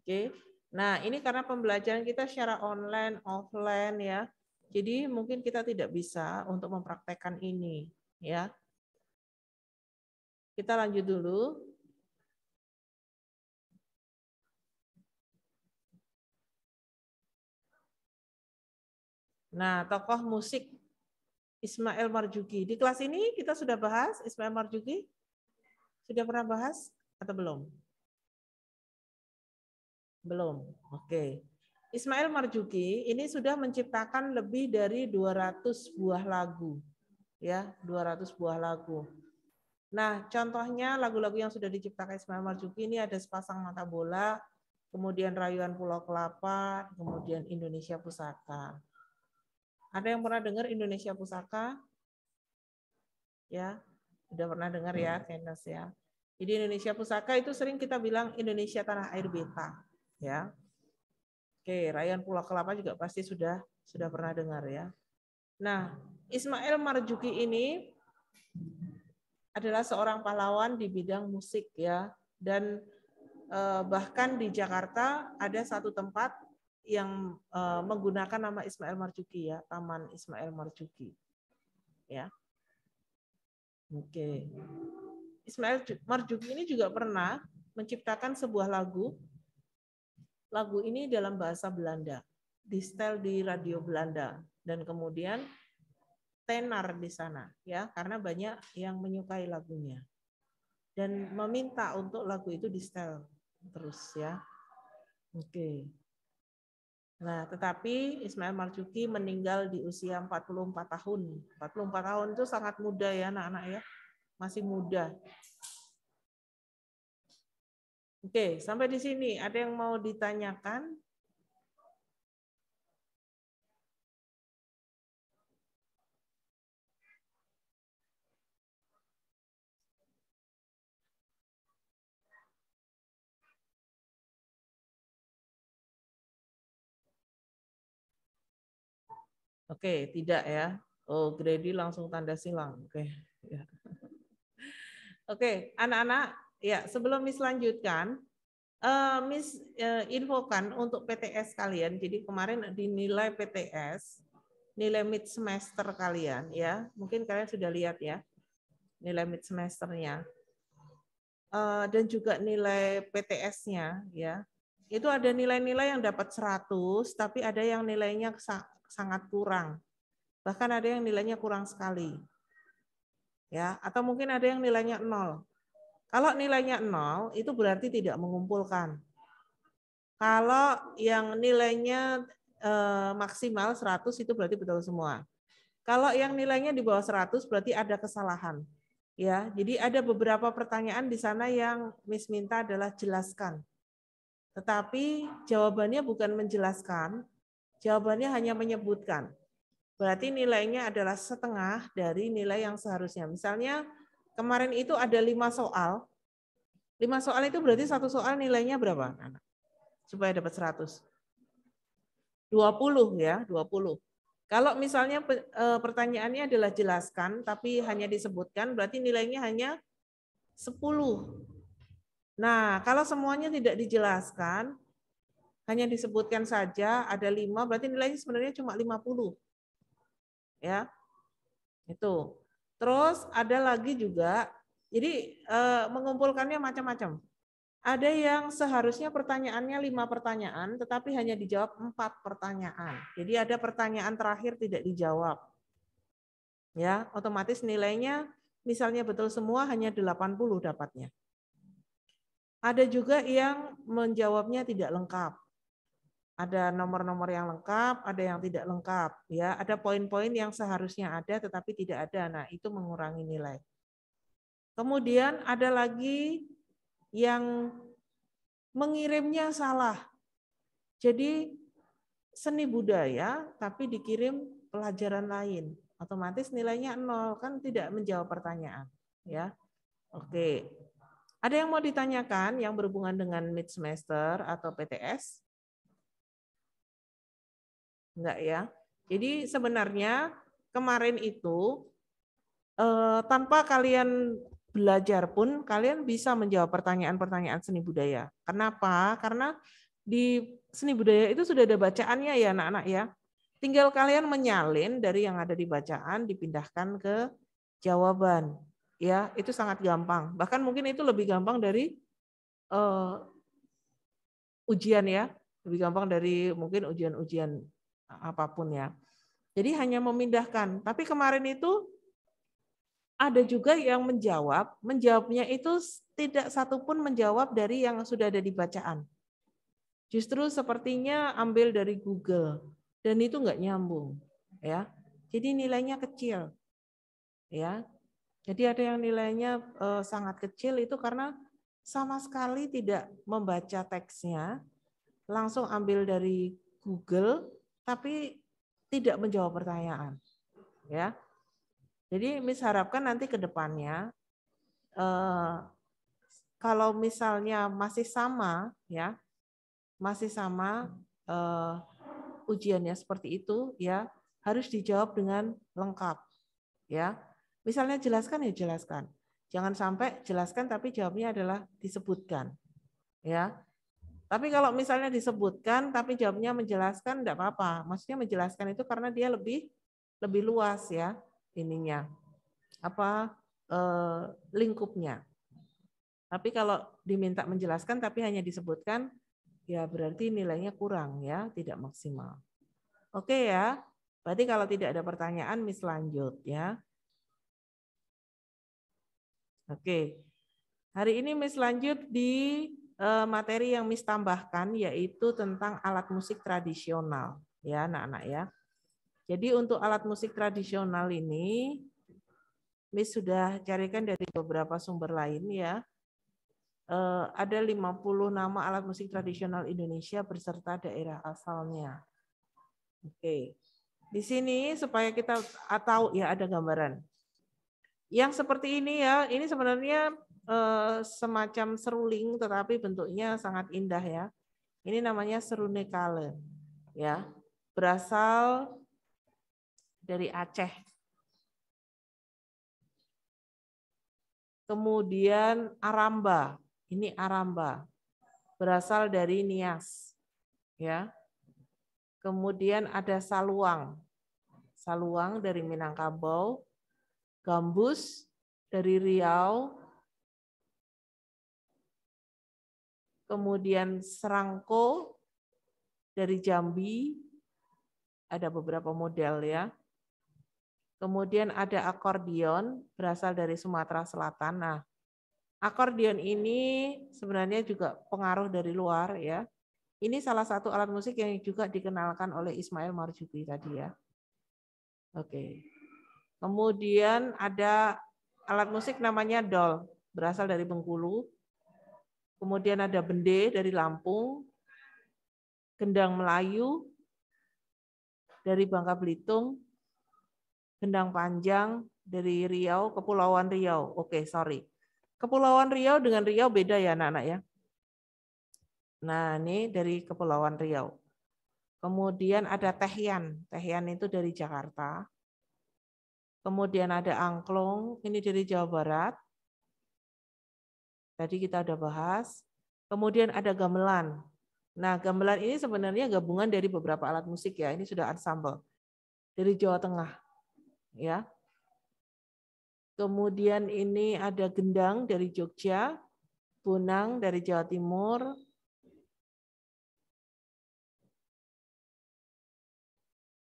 Oke. Nah, ini karena pembelajaran kita secara online, offline ya. Jadi mungkin kita tidak bisa untuk mempraktekkan ini ya. Kita lanjut dulu. Nah, tokoh musik Ismail Marzuki. Di kelas ini kita sudah bahas Ismail Marzuki? Sudah pernah bahas atau belum? Belum. Oke. Ismail Marzuki ini sudah menciptakan lebih dari 200 buah lagu. Ya, 200 buah lagu. Nah, contohnya lagu-lagu yang sudah diciptakan Ismail Marzuki ini ada Sepasang Mata Bola, kemudian Rayuan Pulau Kelapa, kemudian Indonesia Pusaka. Ada yang pernah dengar Indonesia Pusaka? Ya, sudah pernah dengar ya, Kenes ya. Jadi Indonesia Pusaka itu sering kita bilang Indonesia Tanah Air Beta, ya. Oke, Rayuan Pulau Kelapa juga pasti sudah pernah dengar ya. Nah, Ismail Marzuki ini adalah seorang pahlawan di bidang musik ya, dan bahkan di Jakarta ada satu tempat yang menggunakan nama Ismail Marzuki ya, Taman Ismail Marzuki. Ya. Oke. Ismail Marzuki ini juga pernah menciptakan sebuah lagu. Lagu ini dalam bahasa Belanda, di setel di radio Belanda, dan kemudian tenar di sana ya, karena banyak yang menyukai lagunya dan meminta untuk lagu itu di setel terus ya. Oke. Nah, tetapi Ismail Marzuki meninggal di usia 44 tahun. 44 tahun itu sangat muda ya anak-anak ya. Masih muda. Oke, sampai di sini ada yang mau ditanyakan? Oke, tidak ya. Oh, Grady langsung tanda silang. Oke. Ya. Oke, anak-anak, ya sebelum Miss lanjutkan, Miss infokan untuk PTS kalian. Jadi kemarin dinilai PTS, nilai mid semester kalian ya. Mungkin kalian sudah lihat ya, nilai mid semesternya. Dan juga nilai PTS-nya ya. Itu ada nilai-nilai yang dapat 100, tapi ada yang nilainya sangat kurang. Bahkan ada yang nilainya kurang sekali. Ya, atau mungkin ada yang nilainya 0. Kalau nilainya 0 itu berarti tidak mengumpulkan. Kalau yang nilainya maksimal 100 itu berarti betul semua. Kalau yang nilainya di bawah 100 berarti ada kesalahan. Ya, jadi ada beberapa pertanyaan di sana yang Miss minta adalah jelaskan. Tetapi jawabannya bukan menjelaskan, jawabannya hanya menyebutkan. Berarti nilainya adalah setengah dari nilai yang seharusnya. Misalnya kemarin itu ada 5 soal. 5 soal itu berarti satu soal nilainya berapa? Supaya dapat 100. 20 ya, 20. Kalau misalnya pertanyaannya adalah jelaskan, tapi hanya disebutkan, berarti nilainya hanya 10. Nah, kalau semuanya tidak dijelaskan, hanya disebutkan saja, ada 5, berarti nilainya sebenarnya cuma 50. Ya, itu. Terus ada lagi juga, jadi mengumpulkannya macam-macam. Ada yang seharusnya pertanyaannya 5 pertanyaan, tetapi hanya dijawab 4 pertanyaan. Jadi ada pertanyaan terakhir tidak dijawab. Ya, otomatis nilainya misalnya betul semua hanya 80 dapatnya. Ada juga yang menjawabnya tidak lengkap. Ada nomor-nomor yang lengkap, ada yang tidak lengkap, ya. Ada poin-poin yang seharusnya ada tetapi tidak ada. Nah, itu mengurangi nilai. Kemudian ada lagi yang mengirimnya salah. Jadi seni budaya tapi dikirim pelajaran lain. Otomatis nilainya 0, kan tidak menjawab pertanyaan, ya. Oke. Ada yang mau ditanyakan yang berhubungan dengan mid semester atau PTS? Enggak ya. Jadi sebenarnya kemarin itu tanpa kalian belajar pun kalian bisa menjawab pertanyaan-pertanyaan seni budaya. Kenapa? Karena di seni budaya itu sudah ada bacaannya ya anak-anak ya. Tinggal kalian menyalin dari yang ada di bacaan dipindahkan ke jawaban. Ya, itu sangat gampang. Bahkan mungkin itu lebih gampang dari ujian ya. Lebih gampang dari mungkin ujian-ujian apapun ya. Jadi hanya memindahkan. Tapi kemarin itu ada juga yang menjawabnya itu tidak satupun menjawab dari yang sudah ada di bacaan. Justru sepertinya ambil dari Google dan itu nggak nyambung, ya. Jadi nilainya kecil, ya. Jadi ada yang nilainya sangat kecil itu karena sama sekali tidak membaca teksnya, langsung ambil dari Google, tapi tidak menjawab pertanyaan, ya. Jadi Miss harapkan nanti ke depannya kalau misalnya masih sama ya, masih sama ujiannya seperti itu ya, harus dijawab dengan lengkap ya. Misalnya jelaskan ya jelaskan. Jangan sampai jelaskan tapi jawabnya adalah disebutkan. Ya. Tapi kalau misalnya disebutkan tapi jawabnya menjelaskan enggak apa-apa. Maksudnya menjelaskan itu karena dia lebih luas ya ininya. Lingkupnya. Tapi kalau diminta menjelaskan tapi hanya disebutkan ya berarti nilainya kurang ya, tidak maksimal. Oke ya. Berarti kalau tidak ada pertanyaan Miss lanjut ya. Oke. Hari ini Miss lanjut di materi yang Miss tambahkan yaitu tentang alat musik tradisional ya anak-anak ya. Jadi untuk alat musik tradisional ini Miss sudah carikan dari beberapa sumber lain ya. Ada 50 nama alat musik tradisional Indonesia beserta daerah asalnya. Oke. Di sini supaya kita tahu ya ada gambaran. Yang seperti ini ya, ini sebenarnya semacam seruling tetapi bentuknya sangat indah ya. Ini namanya serunekale ya. Berasal dari Aceh Kemudian aramba. Ini aramba. Berasal dari Nias. Ya. Kemudian ada saluang. Saluang dari Minangkabau. Gambus dari Riau. Kemudian serangko dari Jambi. Ada beberapa model ya. Kemudian ada akordion berasal dari Sumatera Selatan. Nah, akordion ini sebenarnya juga pengaruh dari luar ya. Ini salah satu alat musik yang juga dikenalkan oleh Ismail Marzuki tadi ya. Oke. Kemudian ada alat musik namanya dol, berasal dari Bengkulu. Kemudian ada bende dari Lampung. Gendang Melayu dari Bangka Belitung. Gendang panjang dari Riau, Kepulauan Riau. Oke, sorry. Kepulauan Riau dengan Riau beda ya anak-anak ya. Nah, ini dari Kepulauan Riau. Kemudian ada tehian. Tehian itu dari Jakarta. Kemudian ada angklung, ini dari Jawa Barat. Tadi kita udah bahas. Kemudian ada gamelan. Nah, gamelan ini sebenarnya gabungan dari beberapa alat musik ya. Ini sudah ensemble. Dari Jawa Tengah. Ya. Kemudian ini ada gendang dari Jogja, bonang dari Jawa Timur,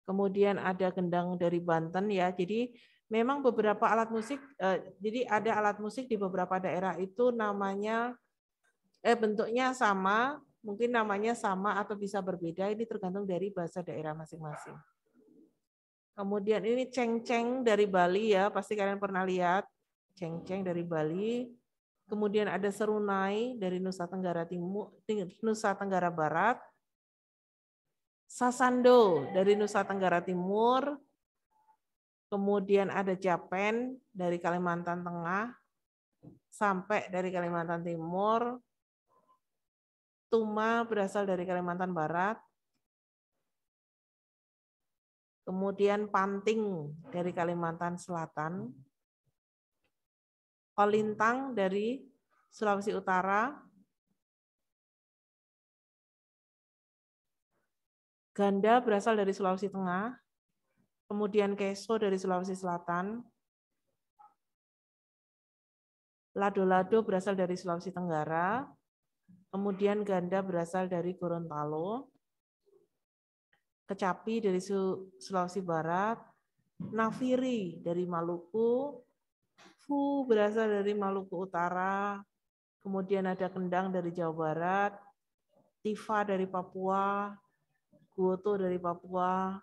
kemudian ada gendang dari Banten ya. Jadi memang beberapa alat musik, jadi ada alat musik di beberapa daerah itu namanya, bentuknya sama, mungkin namanya sama atau bisa berbeda. Ini tergantung dari bahasa daerah masing-masing. Kemudian ini ceng-ceng dari Bali ya, pasti kalian pernah lihat. Ceng-ceng dari Bali. Kemudian ada serunai dari Nusa Tenggara Timur, Nusa Tenggara Barat. Sasando dari Nusa Tenggara Timur. Kemudian ada japen dari Kalimantan Tengah sampai dari Kalimantan Timur. Tuma berasal dari Kalimantan Barat. Kemudian panting dari Kalimantan Selatan. Kolintang dari Sulawesi Utara. Ganda berasal dari Sulawesi Tengah. Kemudian keso dari Sulawesi Selatan. Lado-lado berasal dari Sulawesi Tenggara. Kemudian ganda berasal dari Gorontalo. Kecapi dari Sulawesi Barat. Nafiri dari Maluku. Fu berasal dari Maluku Utara. Kemudian ada kendang dari Jawa Barat. Tifa dari Papua. Guoto dari Papua.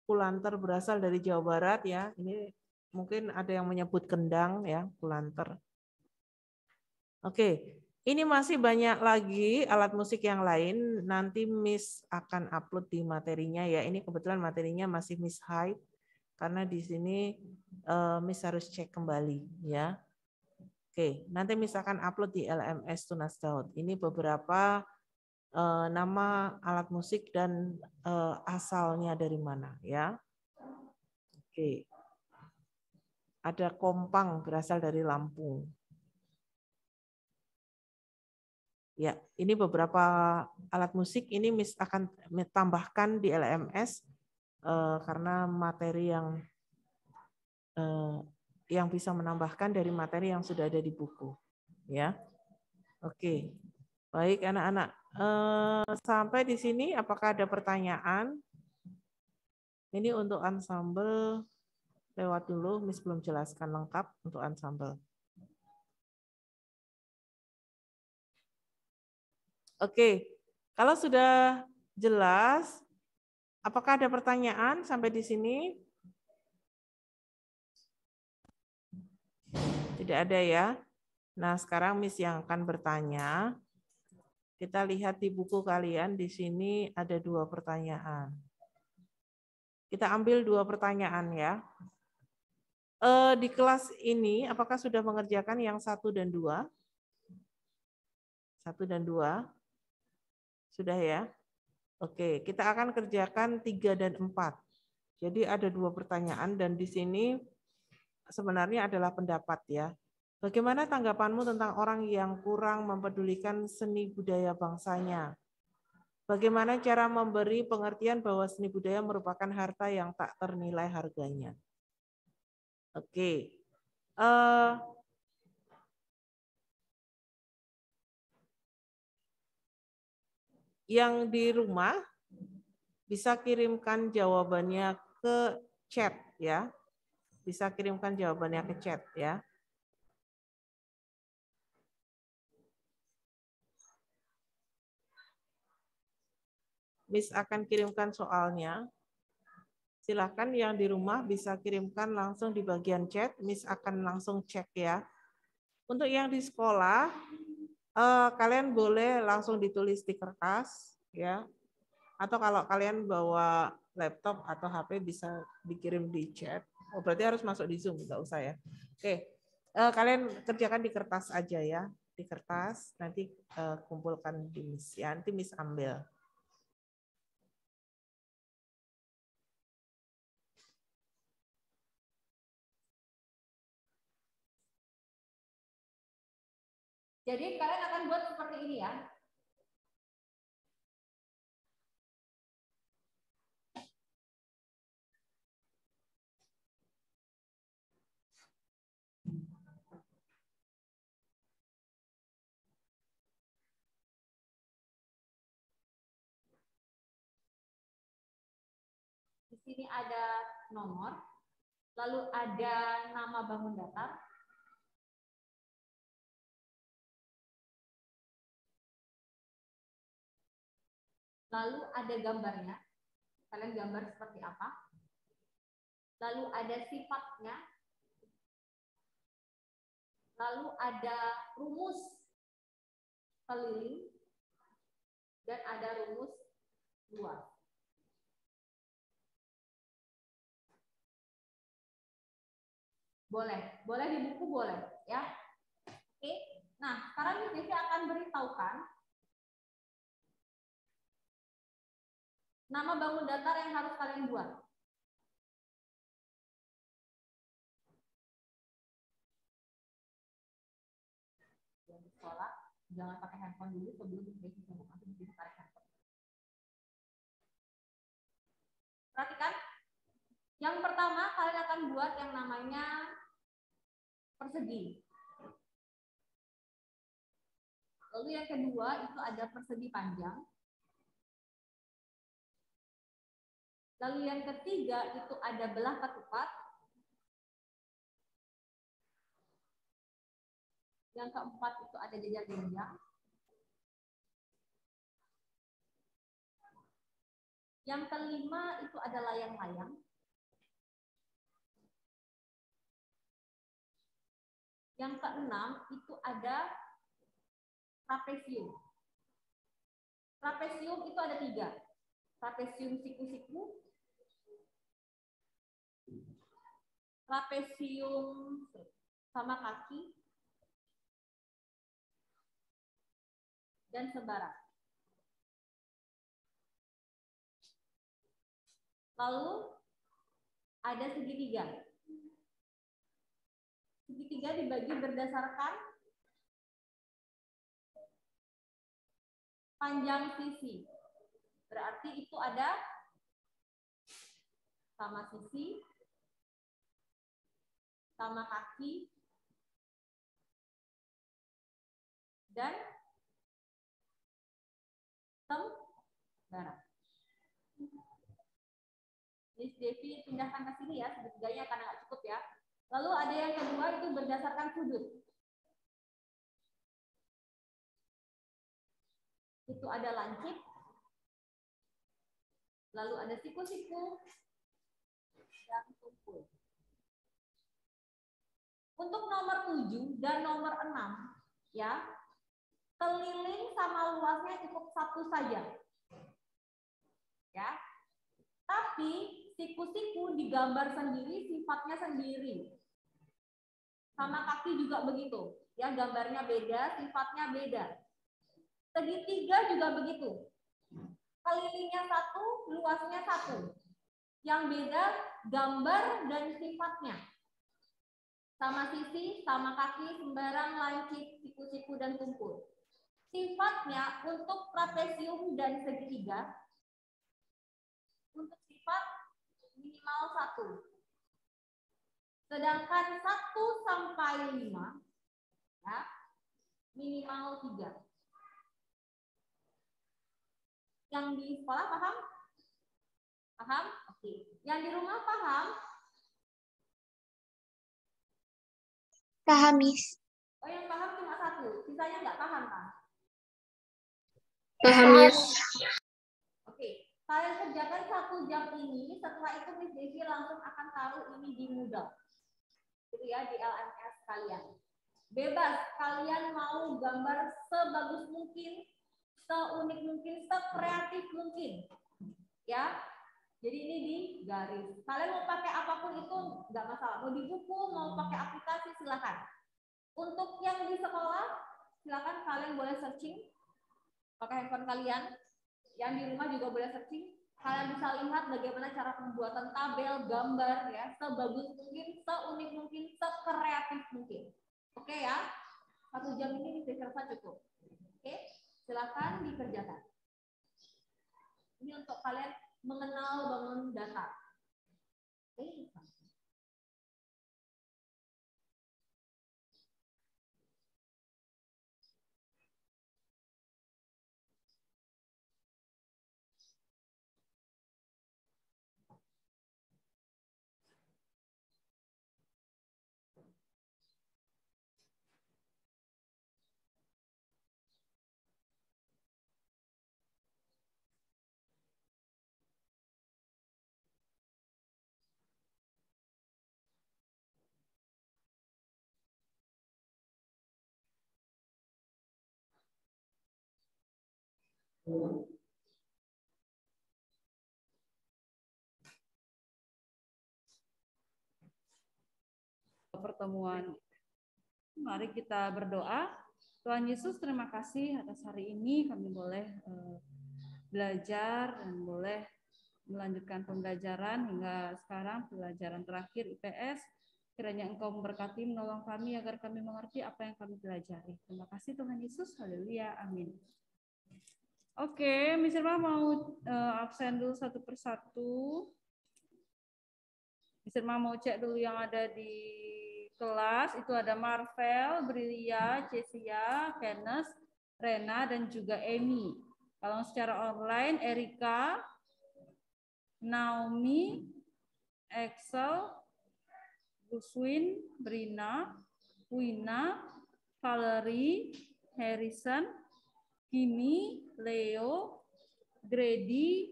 Kulanter berasal dari Jawa Barat ya. Ini mungkin ada yang menyebut kendang ya, kulanter. Oke, ini masih banyak lagi alat musik yang lain. Nanti Miss akan upload di materinya ya. Ini kebetulan materinya masih Miss hide karena di sini Miss harus cek kembali ya. Oke, nanti Miss akan upload di LMS Tunas Daud. Ini beberapa nama alat musik dan asalnya dari mana ya. Oke. Ada kompang berasal dari Lampung. Ya, ini beberapa alat musik ini Miss akan tambahkan di LMS karena materi yang bisa menambahkan dari materi yang sudah ada di buku. Ya, oke. Baik anak-anak, sampai di sini apakah ada pertanyaan? Ini untuk ensemble lewat dulu, Miss belum jelaskan lengkap untuk ensemble. Oke, kalau sudah jelas, apakah ada pertanyaan sampai di sini? Tidak ada ya. Nah, sekarang Miss yang akan bertanya. Kita lihat di buku kalian, di sini ada 2 pertanyaan. Kita ambil 2 pertanyaan ya. Di kelas ini, apakah sudah mengerjakan yang 1 dan 2? 1 dan 2? Sudah ya? Oke, kita akan kerjakan 3 dan 4. Jadi ada 2 pertanyaan dan di sini sebenarnya adalah pendapat ya. Bagaimana tanggapanmu tentang orang yang kurang mempedulikan seni budaya bangsanya? Bagaimana cara memberi pengertian bahwa seni budaya merupakan harta yang tak ternilai harganya? Oke. Yang di rumah bisa kirimkan jawabannya ke chat ya. Bisa kirimkan jawabannya ke chat ya. Miss akan kirimkan soalnya. Silakan yang di rumah bisa kirimkan langsung di bagian chat. Miss akan langsung cek ya. Untuk yang di sekolah, kalian boleh langsung ditulis di kertas ya. Atau kalau kalian bawa laptop atau HP bisa dikirim di chat. Oh, berarti harus masuk di Zoom, nggak usah ya. Oke, kalian kerjakan di kertas aja ya. Di kertas, nanti kumpulkan di Miss ya. Nanti Miss ambil. Jadi kalian akan buat seperti ini ya. Di sini ada nomor, lalu ada nama bangun datar, lalu ada gambarnya, kalian gambar seperti apa, lalu ada sifatnya, lalu ada rumus keliling, dan ada rumus luas. Boleh di buku boleh ya. Oke, nah sekarang Miss Devi akan beritahukan nama bangun datar yang harus kalian buat. Yang di sekolah jangan pakai handphone dulu sebelum Miss Devi ngomong, nanti Miss Devi tarik handphone. Perhatikan, yang pertama kalian akan buat yang namanya persegi. Lalu yang kedua itu ada persegi panjang. Lalu yang ketiga itu ada belah ketupat. Yang keempat itu ada jenjang-jenjang. Yang kelima itu ada layang-layang. Yang keenam itu ada trapesium. Trapesium itu ada 3. Trapesium siku-siku, trapesium sama kaki, dan sebaran. Lalu ada segitiga. Segitiga dibagi berdasarkan panjang sisi. Berarti itu ada sama sisi, sama kaki, dan sembaran. Miss Devi pindahkan ke sini ya, segitiganya karena nggak cukup ya. Lalu ada yang kedua itu berdasarkan sudut. Itu ada lancip, lalu ada siku-siku, dan tumpul. Untuk nomor 7 dan nomor 6, ya, keliling sama luasnya cukup 1 saja. Ya. Tapi siku-siku digambar sendiri, sifatnya sendiri. Sama kaki juga begitu. Ya, gambarnya beda, sifatnya beda. Segitiga juga begitu. Kelilingnya 1, luasnya 1. Yang beda gambar dan sifatnya. sama sisi, sama kaki, sembarang, lancip, siku-siku, dan tumpul. Sifatnya untuk trapesium dan segitiga, untuk sifat minimal 1. Sedangkan 1 sampai 5, ya, minimal 3. Yang di sekolah paham? Paham? Oke. Yang di rumah paham? Paham, Miss. Oh, yang paham cuma 1, sisanya nggak paham kan? Paham, Miss. Oke, kalian kerjakan 1 jam ini, setelah itu Miss Devi langsung akan taruh ini di Moodle. Gitu ya, di LMS kalian. Bebas, kalian mau gambar sebagus mungkin, seunik mungkin, sekreatif mungkin. Ya, jadi ini di garis. Kalian mau pakai apapun itu nggak masalah. Mau di buku, mau pakai aplikasi, silakan. Untuk yang di sekolah, silakan kalian boleh searching pakai handphone kalian. Yang di rumah juga boleh searching. Kalian bisa lihat bagaimana cara pembuatan tabel, gambar, ya, sebagus mungkin, seunik mungkin, sekreatif mungkin. Oke ya, 1 jam ini bisa cukup. Oke, silakan dikerjakan. Ini untuk kalian mengenal bangun data. Oke. Pertemuan. Mari kita berdoa. Tuhan Yesus, terima kasih atas hari ini kami boleh belajar dan boleh melanjutkan pembelajaran hingga sekarang, pelajaran terakhir IPS. Kiranya Engkau memberkati, menolong kami agar kami mengerti apa yang kami pelajari. Terima kasih Tuhan Yesus. Haleluya. Amin. Oke, Miss Irma mau absen dulu satu persatu. Miss Irma mau cek dulu yang ada di kelas. Itu ada Marvel, Brilia, Cesia, Kenneth, Rena, dan juga Amy. Kalau secara online, Erika, Naomi, Excel, Guswin, Brina, Wina, Valerie, Harrison, Kimi, Leo, Grady,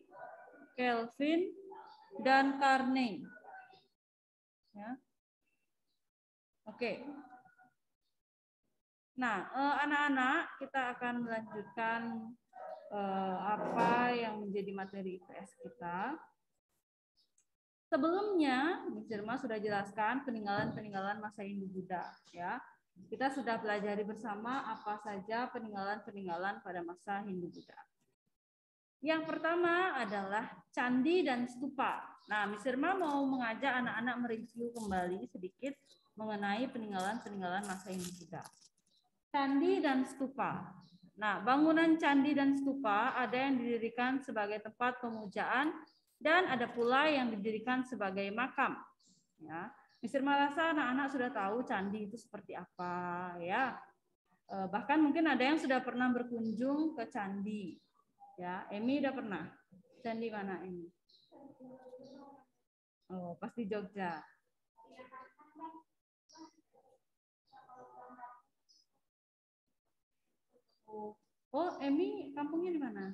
Kelvin, dan Karne. Ya. Oke. Nah, anak-anak, kita akan melanjutkan apa yang menjadi materi IPS kita. Sebelumnya, Miss Irma sudah jelaskan peninggalan-peninggalan masa Hindu-Buddha. Ya. Kita sudah pelajari bersama apa saja peninggalan-peninggalan pada masa Hindu-Buddha. Yang pertama adalah candi dan stupa. Nah, Miss Irma mau mengajak anak-anak mereview kembali sedikit mengenai peninggalan-peninggalan masa Hindu-Buddha. Candi dan stupa. Nah, bangunan candi dan stupa ada yang didirikan sebagai tempat pemujaan dan ada pula yang didirikan sebagai makam. Ya. Miss Irma rasa anak-anak sudah tahu candi itu seperti apa, ya. Bahkan mungkin ada yang sudah pernah berkunjung ke candi. Ya, Emi udah pernah. Candi mana Emi? Oh, pasti Jogja. Oh, Emi kampungnya di mana?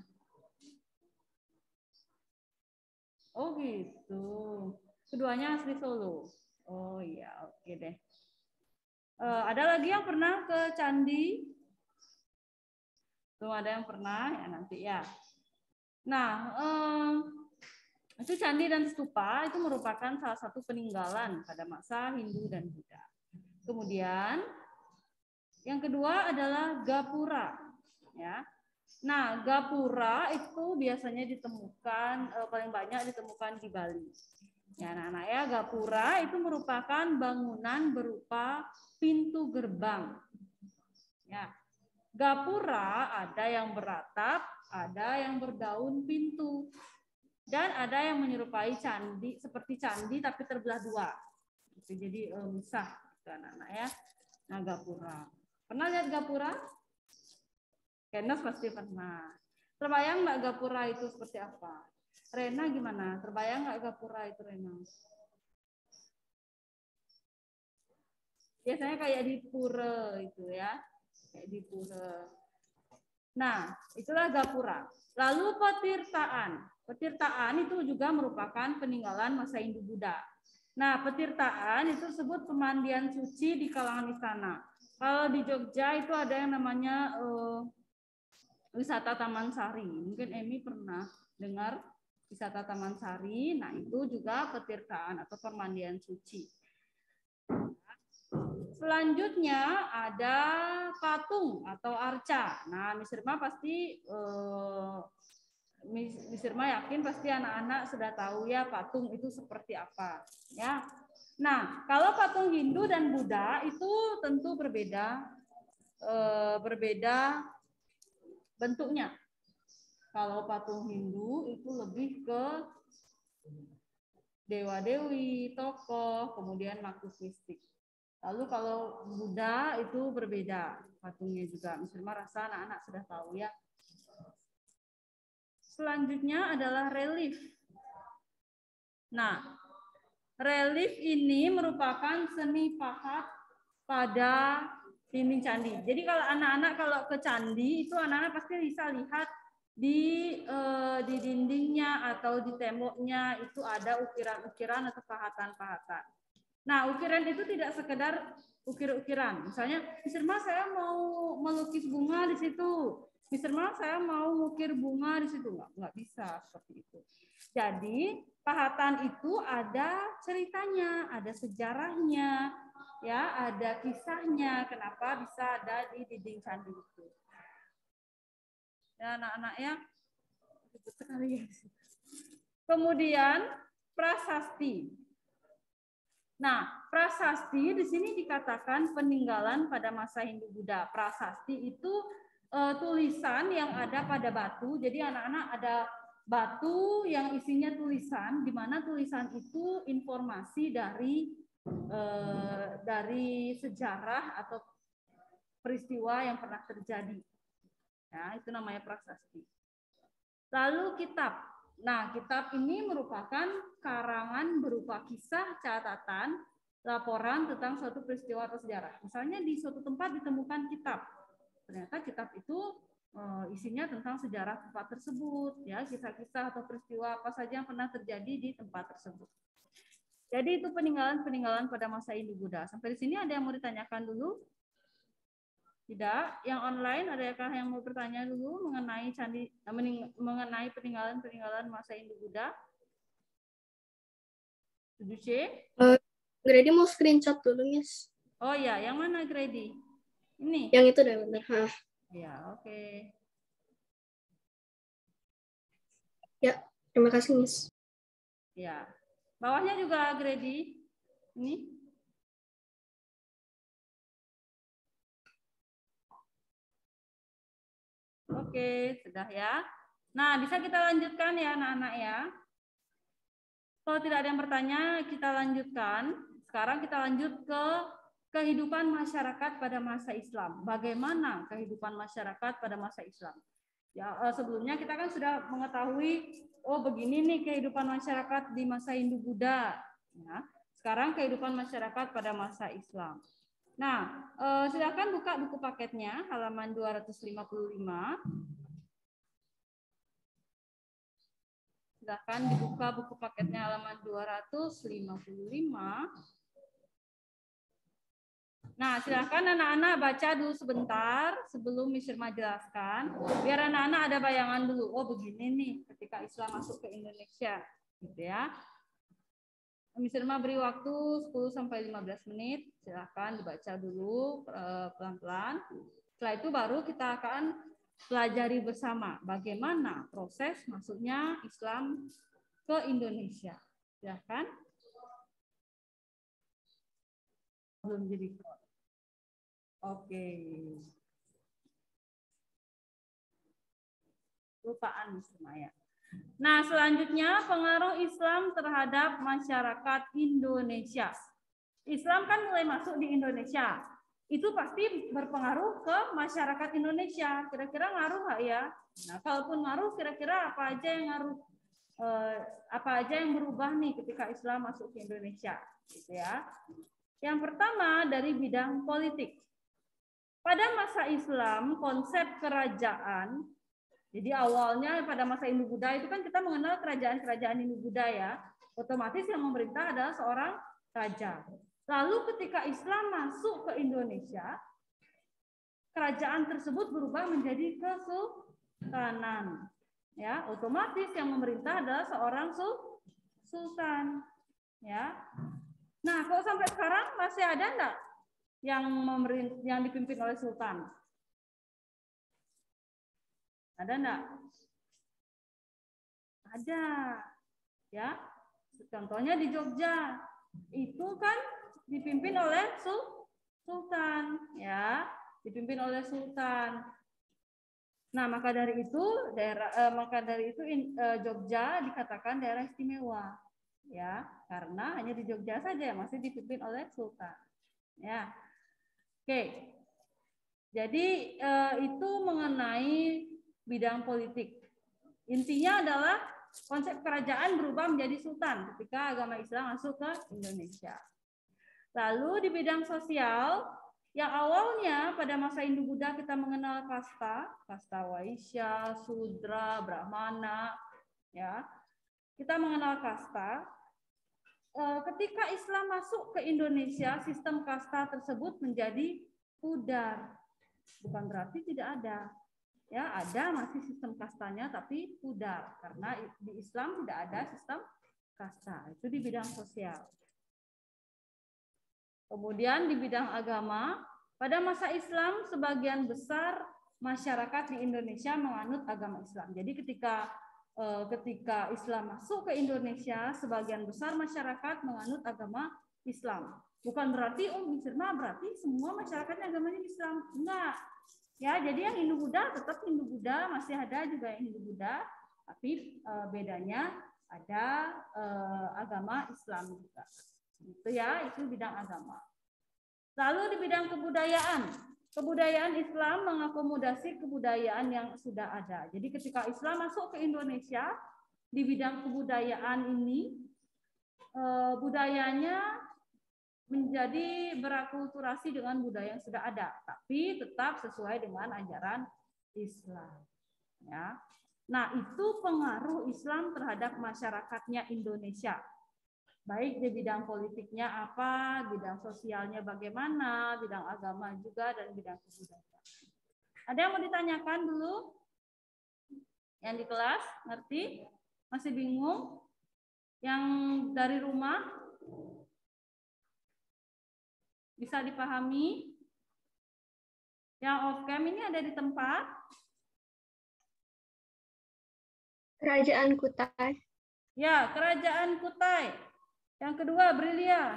Oh gitu. Keduanya asli Solo. Oh iya, oke deh. Ada lagi yang pernah ke candi? Belum ada yang pernah ya nanti ya. Nah, itu candi dan stupa itu merupakan salah satu peninggalan pada masa Hindu dan Buddha. Kemudian yang kedua adalah gapura. Ya. Nah, gapura itu biasanya ditemukan paling banyak ditemukan di Bali. Ya, anak-anak ya, gapura itu merupakan bangunan berupa pintu gerbang. Ya, gapura ada yang beratap, ada yang berdaun pintu, dan ada yang menyerupai candi, seperti candi tapi terbelah dua. Jadi misah, gitu, anak-anak ya. Nah, gapura. Pernah lihat gapura? Kenas pasti pernah. Terbayang nggak gapura itu seperti apa? Rena gimana? Terbayang nggak gapura itu, Rena? Biasanya kayak di pura itu ya. Kayak di pura. Nah, itulah gapura. Lalu petirtaan. Petirtaan itu juga merupakan peninggalan masa Hindu-Buddha. Nah, petirtaan itu disebut pemandian suci di kalangan istana. Kalau di Jogja itu ada yang namanya wisata Taman Sari. Mungkin Emi pernah dengar wisata Taman Sari. Nah, itu juga petirtaan atau pemandian suci. Selanjutnya ada patung atau arca. Nah, Miss Irma pasti Miss Irma yakin pasti anak-anak sudah tahu ya patung itu seperti apa, ya. Nah, kalau patung Hindu dan Buddha itu tentu berbeda bentuknya. Kalau patung Hindu itu lebih ke dewa-dewi, tokoh, kemudian makhluk mistik. Lalu kalau Buddha itu berbeda patungnya juga. Miss Irma rasa anak-anak sudah tahu ya. Selanjutnya adalah relief. Nah, relief ini merupakan seni pahat pada dinding candi. Jadi kalau anak-anak kalau ke candi itu anak-anak pasti bisa lihat di dindingnya atau di temboknya itu ada ukiran-ukiran atau pahatan-pahatan. Nah, ukiran itu tidak sekedar ukir-ukiran. Misalnya, Miss Irma saya mau melukis bunga di situ. Miss Irma saya mau ngukir bunga di situ. Nggak bisa seperti itu. Jadi, pahatan itu ada ceritanya, ada sejarahnya, ya, ada kisahnya kenapa bisa ada di dinding candi itu. Ya, anak-anak ya, ribet sekali ya. Kemudian prasasti. Nah, prasasti di sini dikatakan peninggalan pada masa Hindu-Buddha. Prasasti itu tulisan yang ada pada batu. Jadi anak-anak ada batu yang isinya tulisan, di mana tulisan itu informasi dari sejarah atau peristiwa yang pernah terjadi. Ya, itu namanya prasasti. Lalu kitab. Nah, kitab ini merupakan karangan berupa kisah, catatan, laporan tentang suatu peristiwa atau sejarah. Misalnya di suatu tempat ditemukan kitab. Ternyata kitab itu isinya tentang sejarah tempat tersebut, ya, kisah-kisah atau peristiwa apa saja yang pernah terjadi di tempat tersebut. Jadi itu peninggalan-peninggalan pada masa Hindu-Buddha. Sampai di sini ada yang mau ditanyakan dulu? Tidak, yang online adakah yang mau bertanya dulu mengenai mengenai peninggalan-peninggalan masa Hindu-Buddha? 7C? Grady mau screenshot dulu, Miss. Oh ya, yang mana Grady? Ini? Yang itu udah benar. Ya, oke. Ya, terima kasih, Miss. Ya, bawahnya juga Grady. Ini? Oke, sudah ya. Nah, bisa kita lanjutkan ya anak-anak ya. Kalau tidak ada yang bertanya, kita lanjutkan. Sekarang kita lanjut ke kehidupan masyarakat pada masa Islam. Bagaimana kehidupan masyarakat pada masa Islam? Ya, sebelumnya kita kan sudah mengetahui, oh begini nih kehidupan masyarakat di masa Hindu-Buddha. Ya, sekarang kehidupan masyarakat pada masa Islam. Nah, silakan buka buku paketnya halaman 255. Silakan dibuka buku paketnya halaman 255. Nah, silakan anak-anak baca dulu sebentar sebelum Miss Irma jelaskan, biar anak-anak ada bayangan dulu. Oh, begini nih ketika Islam masuk ke Indonesia, gitu ya. Miss Irma beri waktu 10-15 menit. Silakan dibaca dulu pelan-pelan. Setelah itu baru kita akan pelajari bersama bagaimana proses masuknya Islam ke Indonesia. Silakan. belum jadi record. Oke. Lupaan Mr. Maya. Nah, selanjutnya pengaruh Islam terhadap masyarakat Indonesia. Islam kan mulai masuk di Indonesia. Itu pasti berpengaruh ke masyarakat Indonesia. Kira-kira ngaruh nggak ya? Nah, kalaupun ngaruh, kira-kira apa aja yang ngaruh? Apa aja yang berubah nih ketika Islam masuk ke Indonesia? Gitu ya. Yang pertama dari bidang politik. Pada masa Islam, konsep kerajaan, jadi awalnya pada masa Hindu-Buddha itu kan kita mengenal kerajaan-kerajaan Hindu-Buddha ya. Otomatis yang memerintah adalah seorang raja. Lalu ketika Islam masuk ke Indonesia, kerajaan tersebut berubah menjadi kesultanan. Ya, otomatis yang memerintah adalah seorang sultan. Ya. Nah, kalau sampai sekarang masih ada enggak yang dipimpin oleh sultan? Ada enggak? Ada. Ya. Contohnya di Jogja. Itu kan dipimpin oleh sultan, ya. Dipimpin oleh sultan. Nah, maka dari itu Jogja dikatakan daerah istimewa. Ya, karena hanya di Jogja saja yang masih dipimpin oleh sultan. Ya. Oke. Jadi itu mengenai bidang politik. Intinya adalah konsep kerajaan berubah menjadi sultan ketika agama Islam masuk ke Indonesia. Lalu di bidang sosial, yang awalnya pada masa Hindu-Buddha kita mengenal kasta Waisya, Sudra, Brahmana, ya. Kita mengenal kasta. Ketika Islam masuk ke Indonesia, sistem kasta tersebut menjadi pudar. Bukan berarti tidak ada. Ya, ada masih sistem kastanya tapi pudar karena di Islam tidak ada sistem kasta. Itu di bidang sosial. Kemudian di bidang agama, pada masa Islam sebagian besar masyarakat di Indonesia menganut agama Islam. Jadi ketika Islam masuk ke Indonesia, sebagian besar masyarakat menganut agama Islam. Bukan berarti berarti semua masyarakatnya agamanya Islam. Enggak. Ya, jadi yang Hindu-Buddha tetap Hindu-Buddha, masih ada juga yang Hindu-Buddha, tapi bedanya ada agama Islam juga. Itu ya, itu bidang agama. Lalu di bidang kebudayaan. Kebudayaan Islam mengakomodasi kebudayaan yang sudah ada. Jadi ketika Islam masuk ke Indonesia, di bidang kebudayaan ini, budayanya menjadi berakulturasi dengan budaya yang sudah ada, tapi tetap sesuai dengan ajaran Islam. Ya. Nah, itu pengaruh Islam terhadap masyarakatnya Indonesia. Baik di bidang politiknya apa, bidang sosialnya bagaimana, bidang agama juga, dan bidang kebudayaan. Ada yang mau ditanyakan dulu? Yang di kelas, ngerti? Masih bingung? Yang dari rumah? Bisa dipahami? Yang off cam ini ada di tempat? Kerajaan Kutai. Ya, Kerajaan Kutai. Yang kedua, Brilia.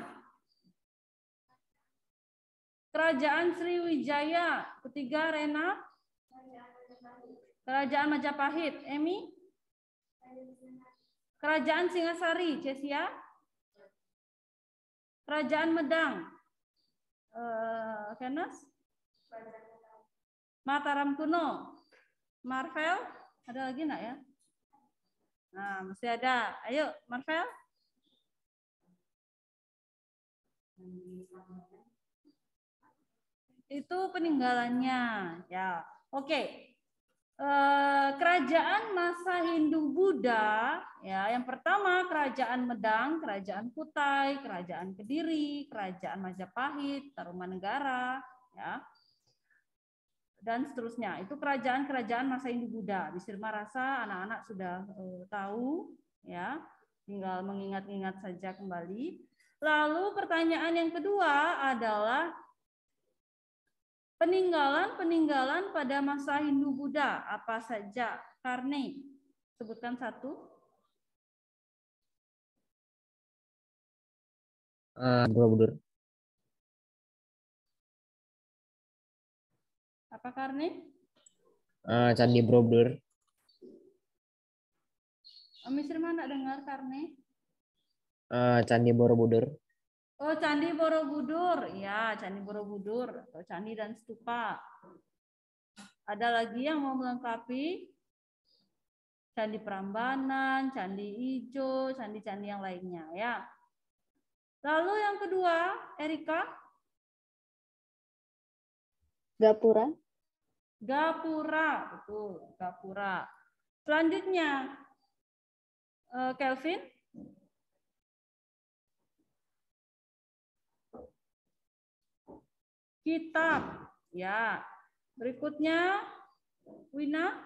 Kerajaan Sriwijaya. Ketiga, Rena. Kerajaan Majapahit. Emi. Kerajaan Singasari. Cesia. Kerajaan Medang. Kenas. Mataram kuno. Marvel. Ada lagi enggak ya? Nah, masih ada. Ayo, Marvel. Itu peninggalannya. Ya, oke. Kerajaan masa Hindu-Buddha, ya, yang pertama Kerajaan Medang, Kerajaan Kutai, Kerajaan Kediri, Kerajaan Majapahit, Tarumanegara, ya, dan seterusnya. Itu kerajaan-kerajaan masa Hindu-Buddha. Di Sirma rasa anak-anak sudah tahu, ya, tinggal mengingat-ingat saja kembali. Lalu pertanyaan yang kedua adalah peninggalan pada masa Hindu-Buddha apa saja? Karne, sebutkan satu. Borobudur. Apa Karni? Candi Borobudur. Miss Irma enggak dengar Karni? Candi Borobudur. Oh, Candi Borobudur. Ya, Candi Borobudur atau candi dan stupa. Ada lagi yang mau melengkapi? Candi Prambanan, Candi Ijo, candi-candi yang lainnya ya. Lalu yang kedua, Erika? Gapura. Gapura, betul, Gapura. Selanjutnya, Kelvin? Kitab, ya. Berikutnya, Wina?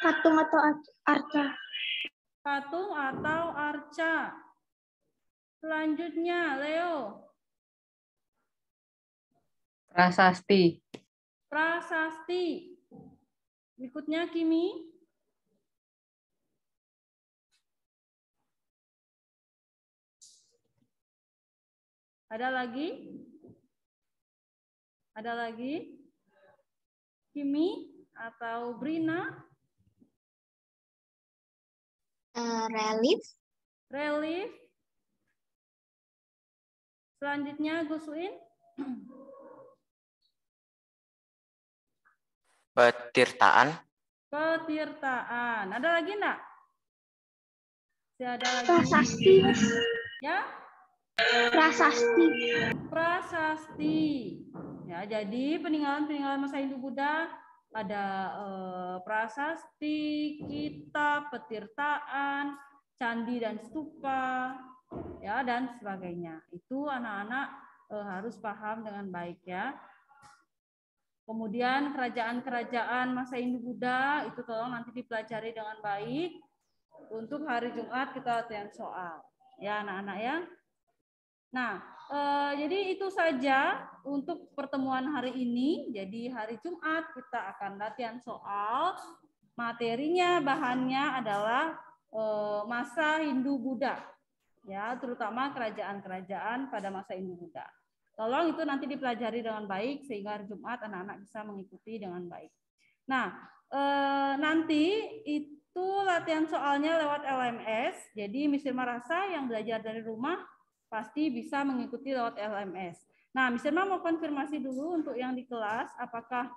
Patung atau arca. Patung atau arca. Selanjutnya, Leo. Prasasti. Prasasti. Berikutnya, Kimi. Ada lagi? Ada lagi? Kimi atau Brina? Relief. Relief. Selanjutnya, Gusuin. Petirtaan. Petirtaan. Ada lagi enggak? Ada lagi? Prasasti. Ya? Prasasti. Prasasti. Ya, jadi peninggalan-peninggalan masa Hindu-Buddha ada prasasti, kitab, petirtaan, candi dan stupa, ya dan sebagainya. Itu anak-anak harus paham dengan baik ya. Kemudian kerajaan-kerajaan masa Hindu-Buddha itu tolong nanti dipelajari dengan baik. Untuk hari Jumat kita latihan soal, ya anak-anak ya. Nah, jadi itu saja untuk pertemuan hari ini. Jadi hari Jumat kita akan latihan soal. Materinya, bahannya adalah masa Hindu-Buddha, ya, terutama kerajaan-kerajaan pada masa Hindu-Buddha. Tolong itu nanti dipelajari dengan baik sehingga hari Jumat anak-anak bisa mengikuti dengan baik. Nah, nanti itu latihan soalnya lewat LMS. Jadi Miss Irma rasa yang belajar dari rumah pasti bisa mengikuti lewat LMS. Nah, Miss Irma mau konfirmasi dulu untuk yang di kelas, apakah